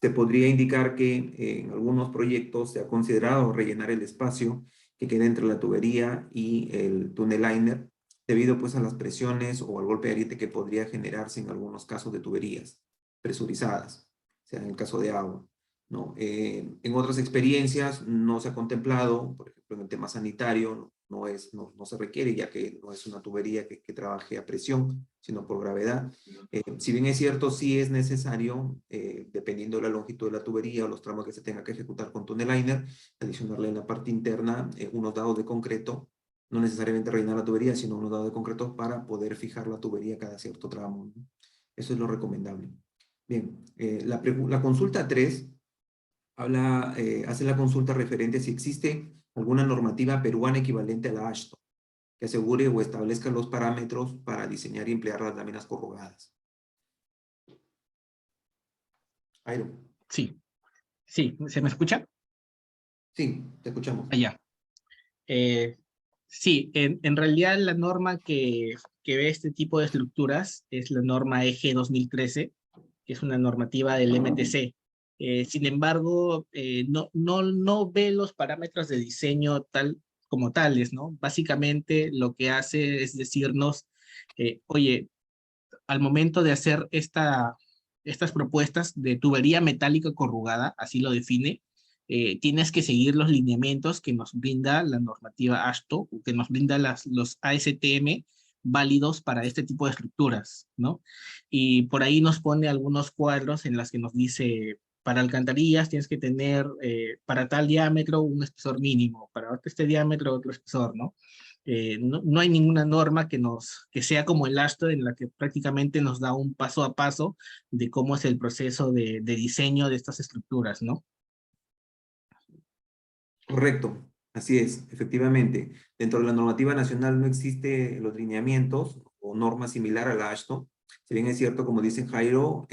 se podría indicar que en algunos proyectos se ha considerado rellenar el espacio que queda entre la tubería y el túnel liner, debido pues a las presiones o al golpe de ariete que podría generarse en algunos casos de tuberías presurizadas, o sea, en el caso de agua, ¿no? En otras experiencias no se ha contemplado, por ejemplo, en el tema sanitario, no se requiere, ya que no es una tubería que trabaje a presión, sino por gravedad. Si bien es cierto, sí es necesario, dependiendo de la longitud de la tubería o los tramos que se tenga que ejecutar con túnel liner, adicionarle en la parte interna unos dados de concreto, no necesariamente rellenar la tubería, sino unos dados de concreto para poder fijar la tubería cada cierto tramo, ¿no? Eso es lo recomendable. Bien, la consulta 3 hace la consulta referente si existe alguna normativa peruana equivalente a la AASHTO que asegure o establezca los parámetros para diseñar y emplear las láminas corrugadas. Airo. Sí, sí, ¿se me escucha? Sí, te escuchamos. Allá. Sí, en realidad la norma que ve este tipo de estructuras es la norma EG 2013, que es una normativa del MTC. Sin embargo, no ve los parámetros de diseño tal como tales, ¿no? Básicamente lo que hace es decirnos, oye, al momento de hacer estas propuestas de tubería metálica corrugada, así lo define, tienes que seguir los lineamientos que nos brinda la normativa AASHTO, que nos brinda los ASTM válidos para este tipo de estructuras, ¿no? Y por ahí nos pone algunos cuadros en las que nos dice, para alcantarillas tienes que tener, para tal diámetro, un espesor mínimo, para este diámetro, otro espesor, ¿no? No hay ninguna norma que sea como el AASHTO, en la que prácticamente nos da un paso a paso de cómo es el proceso de diseño de estas estructuras, ¿no? Correcto, así es, efectivamente. Dentro de la normativa nacional no existe los lineamientos o norma similar a la AASHTO. Si bien es cierto, como dice Jairo,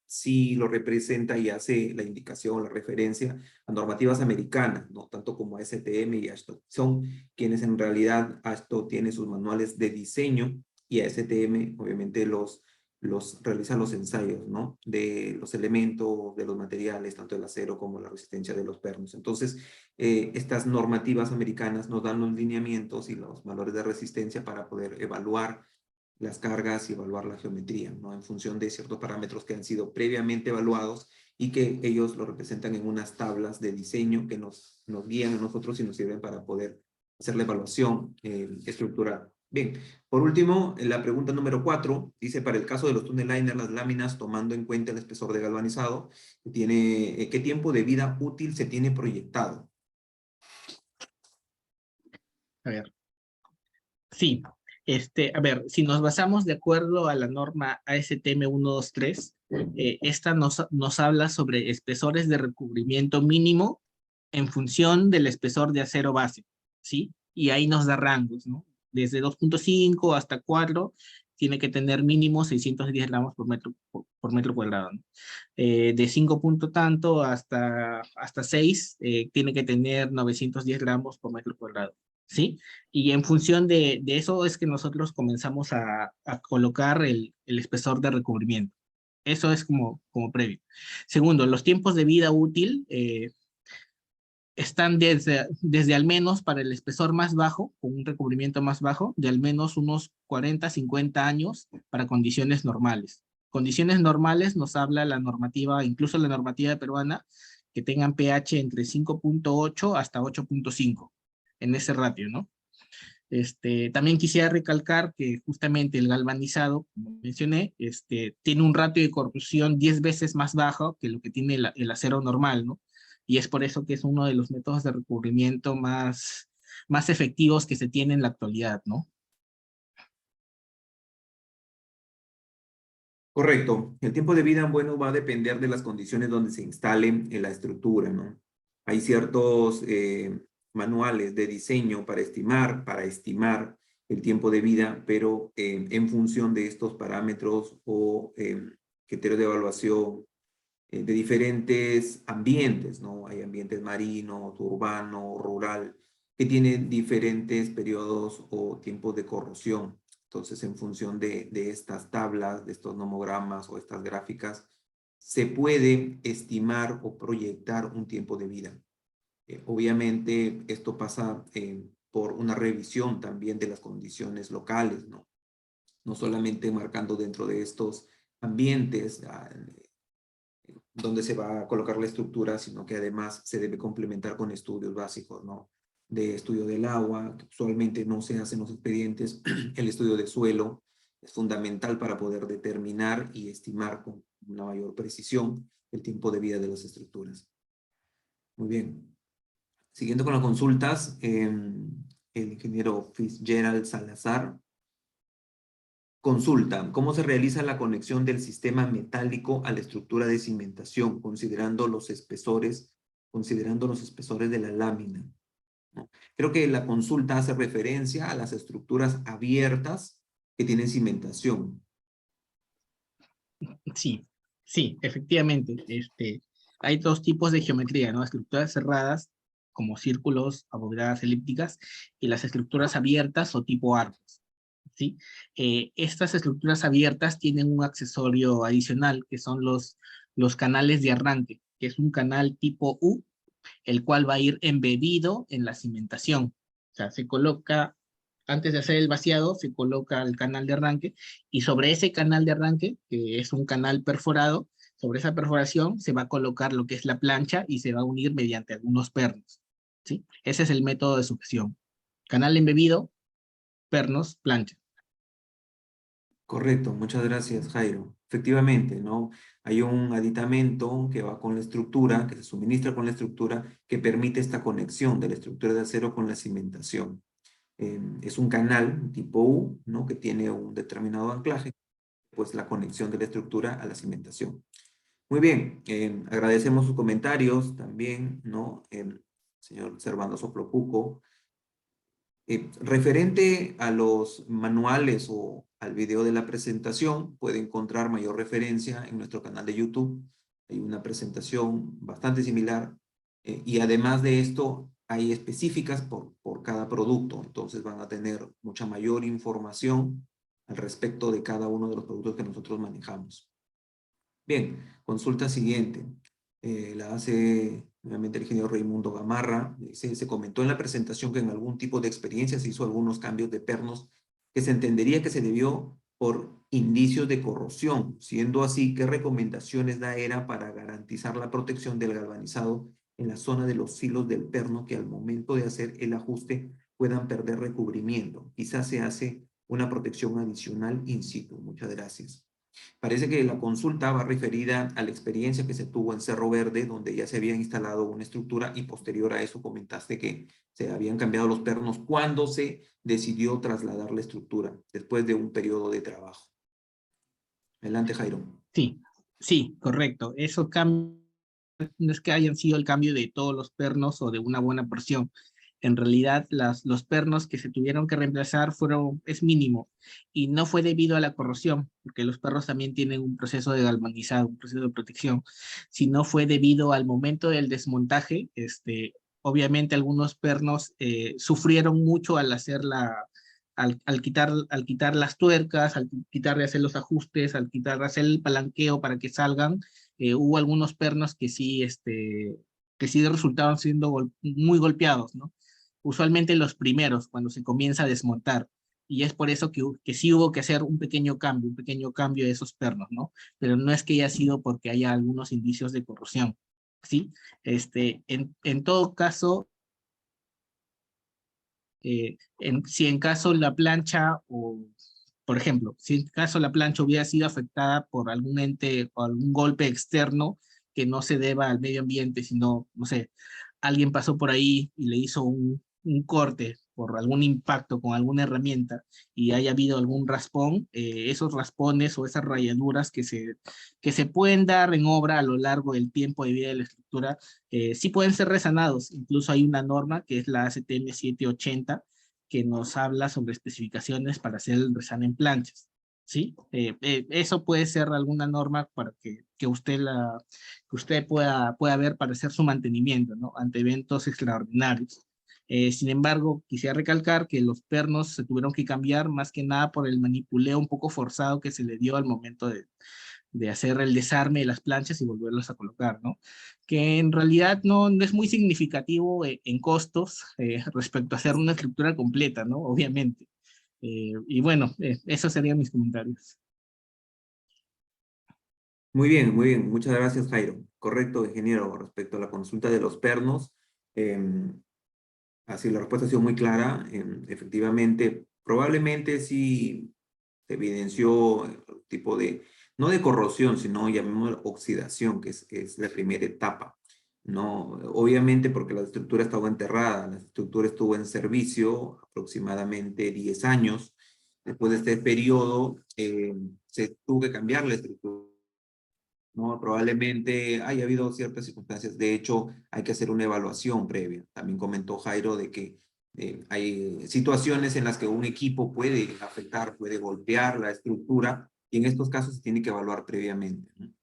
sí lo representa y hace la indicación, la referencia a normativas americanas, no tanto como STM y AASHTO. Son quienes en realidad AASHTO tiene sus manuales de diseño y ASTM obviamente realizan los ensayos, ¿no? De los elementos, de los materiales, tanto el acero como la resistencia de los pernos. Entonces, estas normativas americanas nos dan los lineamientos y los valores de resistencia para poder evaluar las cargas y evaluar la geometría, ¿no? En función de ciertos parámetros que han sido previamente evaluados y que ellos lo representan en unas tablas de diseño que nos guían a nosotros y nos sirven para poder hacer la evaluación estructural. Bien, por último, la pregunta número 4 dice, para el caso de los tunnel liner, las láminas, tomando en cuenta el espesor de galvanizado, ¿qué tiempo de vida útil se tiene proyectado? A ver, sí, a ver, si nos basamos de acuerdo a la norma ASTM 123, esta nos habla sobre espesores de recubrimiento mínimo en función del espesor de acero base, ¿sí? Y ahí nos da rangos, ¿no? Desde 2.5 hasta 4, tiene que tener mínimo 610 gramos por metro cuadrado, ¿no? De 5 punto tanto hasta 6, tiene que tener 910 gramos por metro cuadrado, ¿sí? Y en función de eso es que nosotros comenzamos a colocar el espesor de recubrimiento. Eso es como previo. Segundo, los tiempos de vida útil están desde al menos para el espesor más bajo, con un recubrimiento más bajo, de al menos unos 40, 50 años para condiciones normales. Condiciones normales nos habla la normativa, incluso la normativa peruana, que tengan pH entre 5.8 hasta 8.5, en ese ratio, ¿no? También quisiera recalcar que justamente el galvanizado, como mencioné, tiene un ratio de corrosión 10 veces más bajo que lo que tiene el acero normal, ¿no? Y es por eso que es uno de los métodos de recubrimiento más efectivos que se tiene en la actualidad, ¿no? Correcto. El tiempo de vida, bueno, va a depender de las condiciones donde se instale en la estructura, ¿no? Hay ciertos manuales de diseño para estimar el tiempo de vida, pero en función de estos parámetros o criterios de evaluación de diferentes ambientes, ¿no? Hay ambientes marinos, urbano, rural, que tienen diferentes periodos o tiempos de corrosión. Entonces, en función de estas tablas, de estos nomogramas o estas gráficas, se puede estimar o proyectar un tiempo de vida. Obviamente, esto pasa por una revisión también de las condiciones locales, ¿no? No solamente marcando dentro de estos ambientes donde se va a colocar la estructura, sino que además se debe complementar con estudios básicos, ¿no? De estudio del agua, que usualmente no se hacen los expedientes. El estudio de suelo es fundamental para poder determinar y estimar con una mayor precisión el tiempo de vida de las estructuras. Muy bien. Siguiendo con las consultas, el ingeniero Fitzgerald Salazar consulta, ¿cómo se realiza la conexión del sistema metálico a la estructura de cimentación, considerando los espesores de la lámina? ¿No? Creo que la consulta hace referencia a las estructuras abiertas que tienen cimentación. Sí, sí, efectivamente. Hay dos tipos de geometría, ¿no? Estructuras cerradas, como círculos, abovedadas elípticas, y las estructuras abiertas o tipo arcos, ¿sí? Estas estructuras abiertas tienen un accesorio adicional, que son los canales de arranque, que es un canal tipo U, el cual va a ir embebido en la cimentación. O sea, se coloca, antes de hacer el vaciado, se coloca el canal de arranque, y sobre ese canal de arranque, que es un canal perforado, sobre esa perforación se va a colocar lo que es la plancha y se va a unir mediante algunos pernos, ¿sí? Ese es el método de succión. Canal embebido, pernos, plancha. Correcto, muchas gracias, Jairo. Efectivamente, ¿no? Hay un aditamento que va con la estructura, que se suministra con la estructura, que permite esta conexión de la estructura de acero con la cimentación. Es un canal tipo U, ¿no? Que tiene un determinado anclaje, pues la conexión de la estructura a la cimentación. Muy bien, agradecemos sus comentarios también, ¿no? Señor Servando Soplopuco. Referente a los manuales o al video de la presentación, puede encontrar mayor referencia en nuestro canal de YouTube. Hay una presentación bastante similar y además de esto hay específicas por cada producto. Entonces van a tener mucha mayor información al respecto de cada uno de los productos que nosotros manejamos. Bien, consulta siguiente. La hace nuevamente el ingeniero Raimundo Gamarra. Se comentó en la presentación que en algún tipo de experiencia se hizo algunos cambios de pernos que se entendería que se debió por indicios de corrosión. Siendo así, ¿qué recomendaciones da ERA para garantizar la protección del galvanizado en la zona de los hilos del perno que al momento de hacer el ajuste puedan perder recubrimiento? Quizás se hace una protección adicional in situ. Muchas gracias. Parece que la consulta va referida a la experiencia que se tuvo en Cerro Verde, donde ya se había instalado una estructura y posterior a eso comentaste que se habían cambiado los pernos cuando se decidió trasladar la estructura después de un periodo de trabajo. Adelante, Jairo. Sí, sí, correcto. Eso cambia, no es que hayan sido el cambio de todos los pernos o de una buena porción. En realidad, los pernos que se tuvieron que reemplazar es mínimo, y no fue debido a la corrosión, porque los perros también tienen un proceso de galvanizado, un proceso de protección, sino fue debido al momento del desmontaje. Obviamente algunos pernos sufrieron mucho al hacer al quitar las tuercas, al quitar de hacer los ajustes, al quitar de hacer el palanqueo para que salgan. Hubo algunos pernos que sí resultaban siendo muy golpeados, ¿no? Usualmente los primeros, cuando se comienza a desmontar. Y es por eso que sí hubo que hacer un pequeño cambio de esos pernos, ¿no? Pero no es que haya sido porque haya algunos indicios de corrosión, ¿sí? En todo caso, si en caso la plancha, o por ejemplo, si en caso la plancha hubiera sido afectada por algún ente o algún golpe externo que no se deba al medio ambiente, sino, no sé, alguien pasó por ahí y le hizo un corte por algún impacto con alguna herramienta y haya habido algún raspón, esos raspones o esas rayaduras que se pueden dar en obra a lo largo del tiempo de vida de la estructura, sí pueden ser resanados. Incluso hay una norma que es la ACTM 780 que nos habla sobre especificaciones para hacer el resane en planchas, ¿sí? Eso puede ser alguna norma para que usted pueda ver para hacer su mantenimiento, ¿no? Ante eventos extraordinarios. Sin embargo, quisiera recalcar que los pernos se tuvieron que cambiar más que nada por el manipuleo un poco forzado que se le dio al momento de hacer el desarme de las planchas y volverlas a colocar, ¿no? Que en realidad no es muy significativo en costos respecto a hacer una estructura completa, ¿no? Obviamente. Y bueno, esos serían mis comentarios. Muy bien. Muchas gracias, Jairo. Correcto, ingeniero. Respecto a la consulta de los pernos, así la respuesta ha sido muy clara. Efectivamente, probablemente sí se evidenció tipo de, no de corrosión, sino llamémoslo oxidación, es la primera etapa. No, obviamente porque la estructura estaba enterrada, la estructura estuvo en servicio aproximadamente 10 años. Después de este periodo, se tuvo que cambiar la estructura, ¿no? Probablemente haya habido ciertas circunstancias. De hecho, hay que hacer una evaluación previa. También comentó Jairo de que hay situaciones en las que un equipo puede afectar, puede golpear la estructura, y en estos casos se tiene que evaluar previamente, ¿no?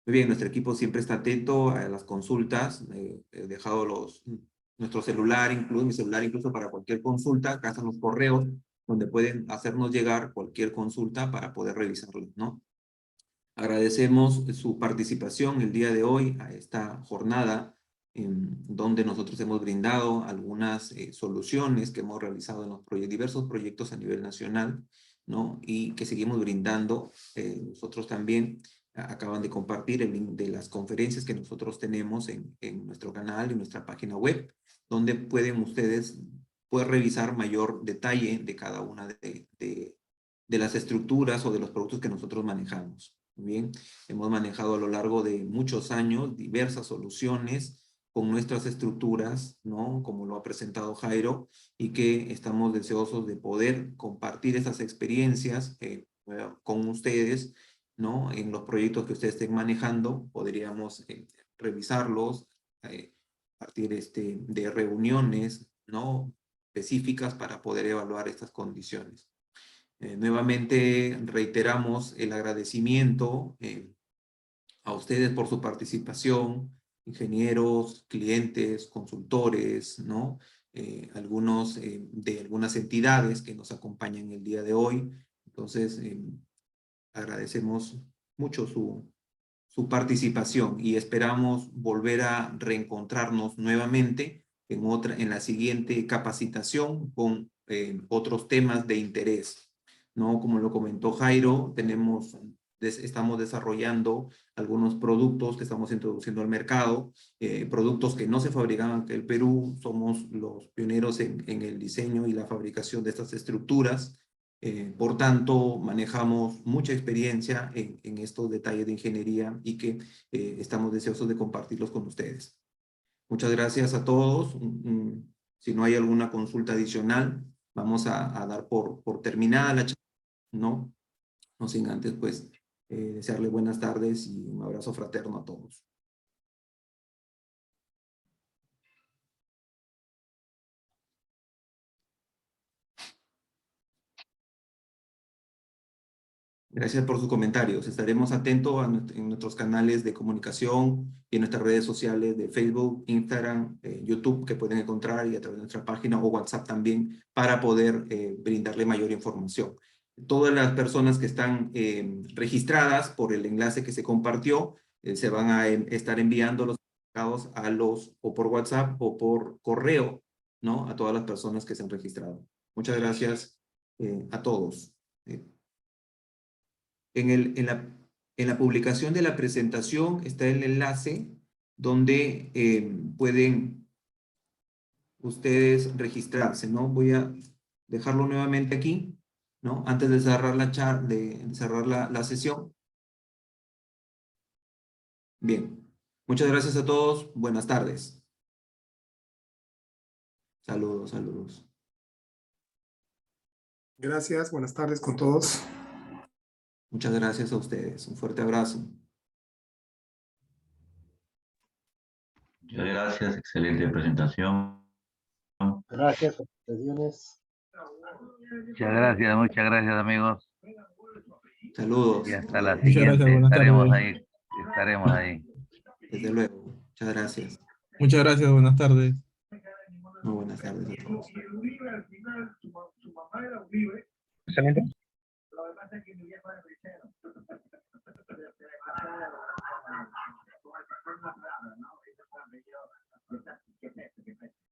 Muy bien, nuestro equipo siempre está atento a las consultas. He dejado nuestro celular, incluso mi celular, incluso para cualquier consulta. Acá están los correos donde pueden hacernos llegar cualquier consulta para poder revisarlo, ¿no? Agradecemos su participación el día de hoy a esta jornada en donde nosotros hemos brindado algunas soluciones que hemos realizado en los diversos proyectos a nivel nacional, ¿no? Y que seguimos brindando. Nosotros también acaban de compartir el link de las conferencias que nosotros tenemos en nuestro canal y nuestra página web, donde pueden ustedes poder revisar mayor detalle de cada una de las estructuras o de los productos que nosotros manejamos. Bien, hemos manejado a lo largo de muchos años diversas soluciones con nuestras estructuras, ¿no? Como lo ha presentado Jairo, y que estamos deseosos de poder compartir esas experiencias con ustedes, ¿no? En los proyectos que ustedes estén manejando, podríamos revisarlos, partir de reuniones, ¿no? Específicas para poder evaluar estas condiciones. Nuevamente reiteramos el agradecimiento a ustedes por su participación, ingenieros, clientes, consultores, ¿no? Algunos de algunas entidades que nos acompañan el día de hoy. Entonces, agradecemos mucho su participación y esperamos volver a reencontrarnos nuevamente en la siguiente capacitación con otros temas de interés, ¿no? Como lo comentó Jairo, estamos desarrollando algunos productos que estamos introduciendo al mercado, productos que no se fabrican en el Perú. Somos los pioneros en el diseño y la fabricación de estas estructuras. Por tanto, manejamos mucha experiencia en estos detalles de ingeniería y que estamos deseosos de compartirlos con ustedes. Muchas gracias a todos. Si no hay alguna consulta adicional, vamos a dar por terminada la charla, ¿no? No sin antes, pues, desearle buenas tardes y un abrazo fraterno a todos. Gracias por sus comentarios. Estaremos atentos en nuestros canales de comunicación y en nuestras redes sociales de Facebook, Instagram, YouTube, que pueden encontrar, y a través de nuestra página o WhatsApp también, para poder brindarle mayor información. Todas las personas que están registradas por el enlace que se compartió, se van a estar enviando los certificados o por WhatsApp o por correo, ¿no? A todas las personas que se han registrado. Muchas gracias a todos. En la publicación de la presentación está el enlace donde pueden ustedes registrarse, ¿no? Voy a dejarlo nuevamente aquí, ¿no? Antes de cerrar la sesión. Bien. Muchas gracias a todos. Buenas tardes. Saludos, saludos. Gracias, buenas tardes con todos. Muchas gracias a ustedes. Un fuerte abrazo. Muchas gracias, excelente presentación. Gracias, felicitaciones. Muchas gracias amigos. Saludos. Y hasta la Muchas siguiente. gracias, buenas tardes. Estaremos ahí. Desde luego. Muchas gracias. Muchas gracias, buenas tardes. Muy buenas tardes a todos. Excelente.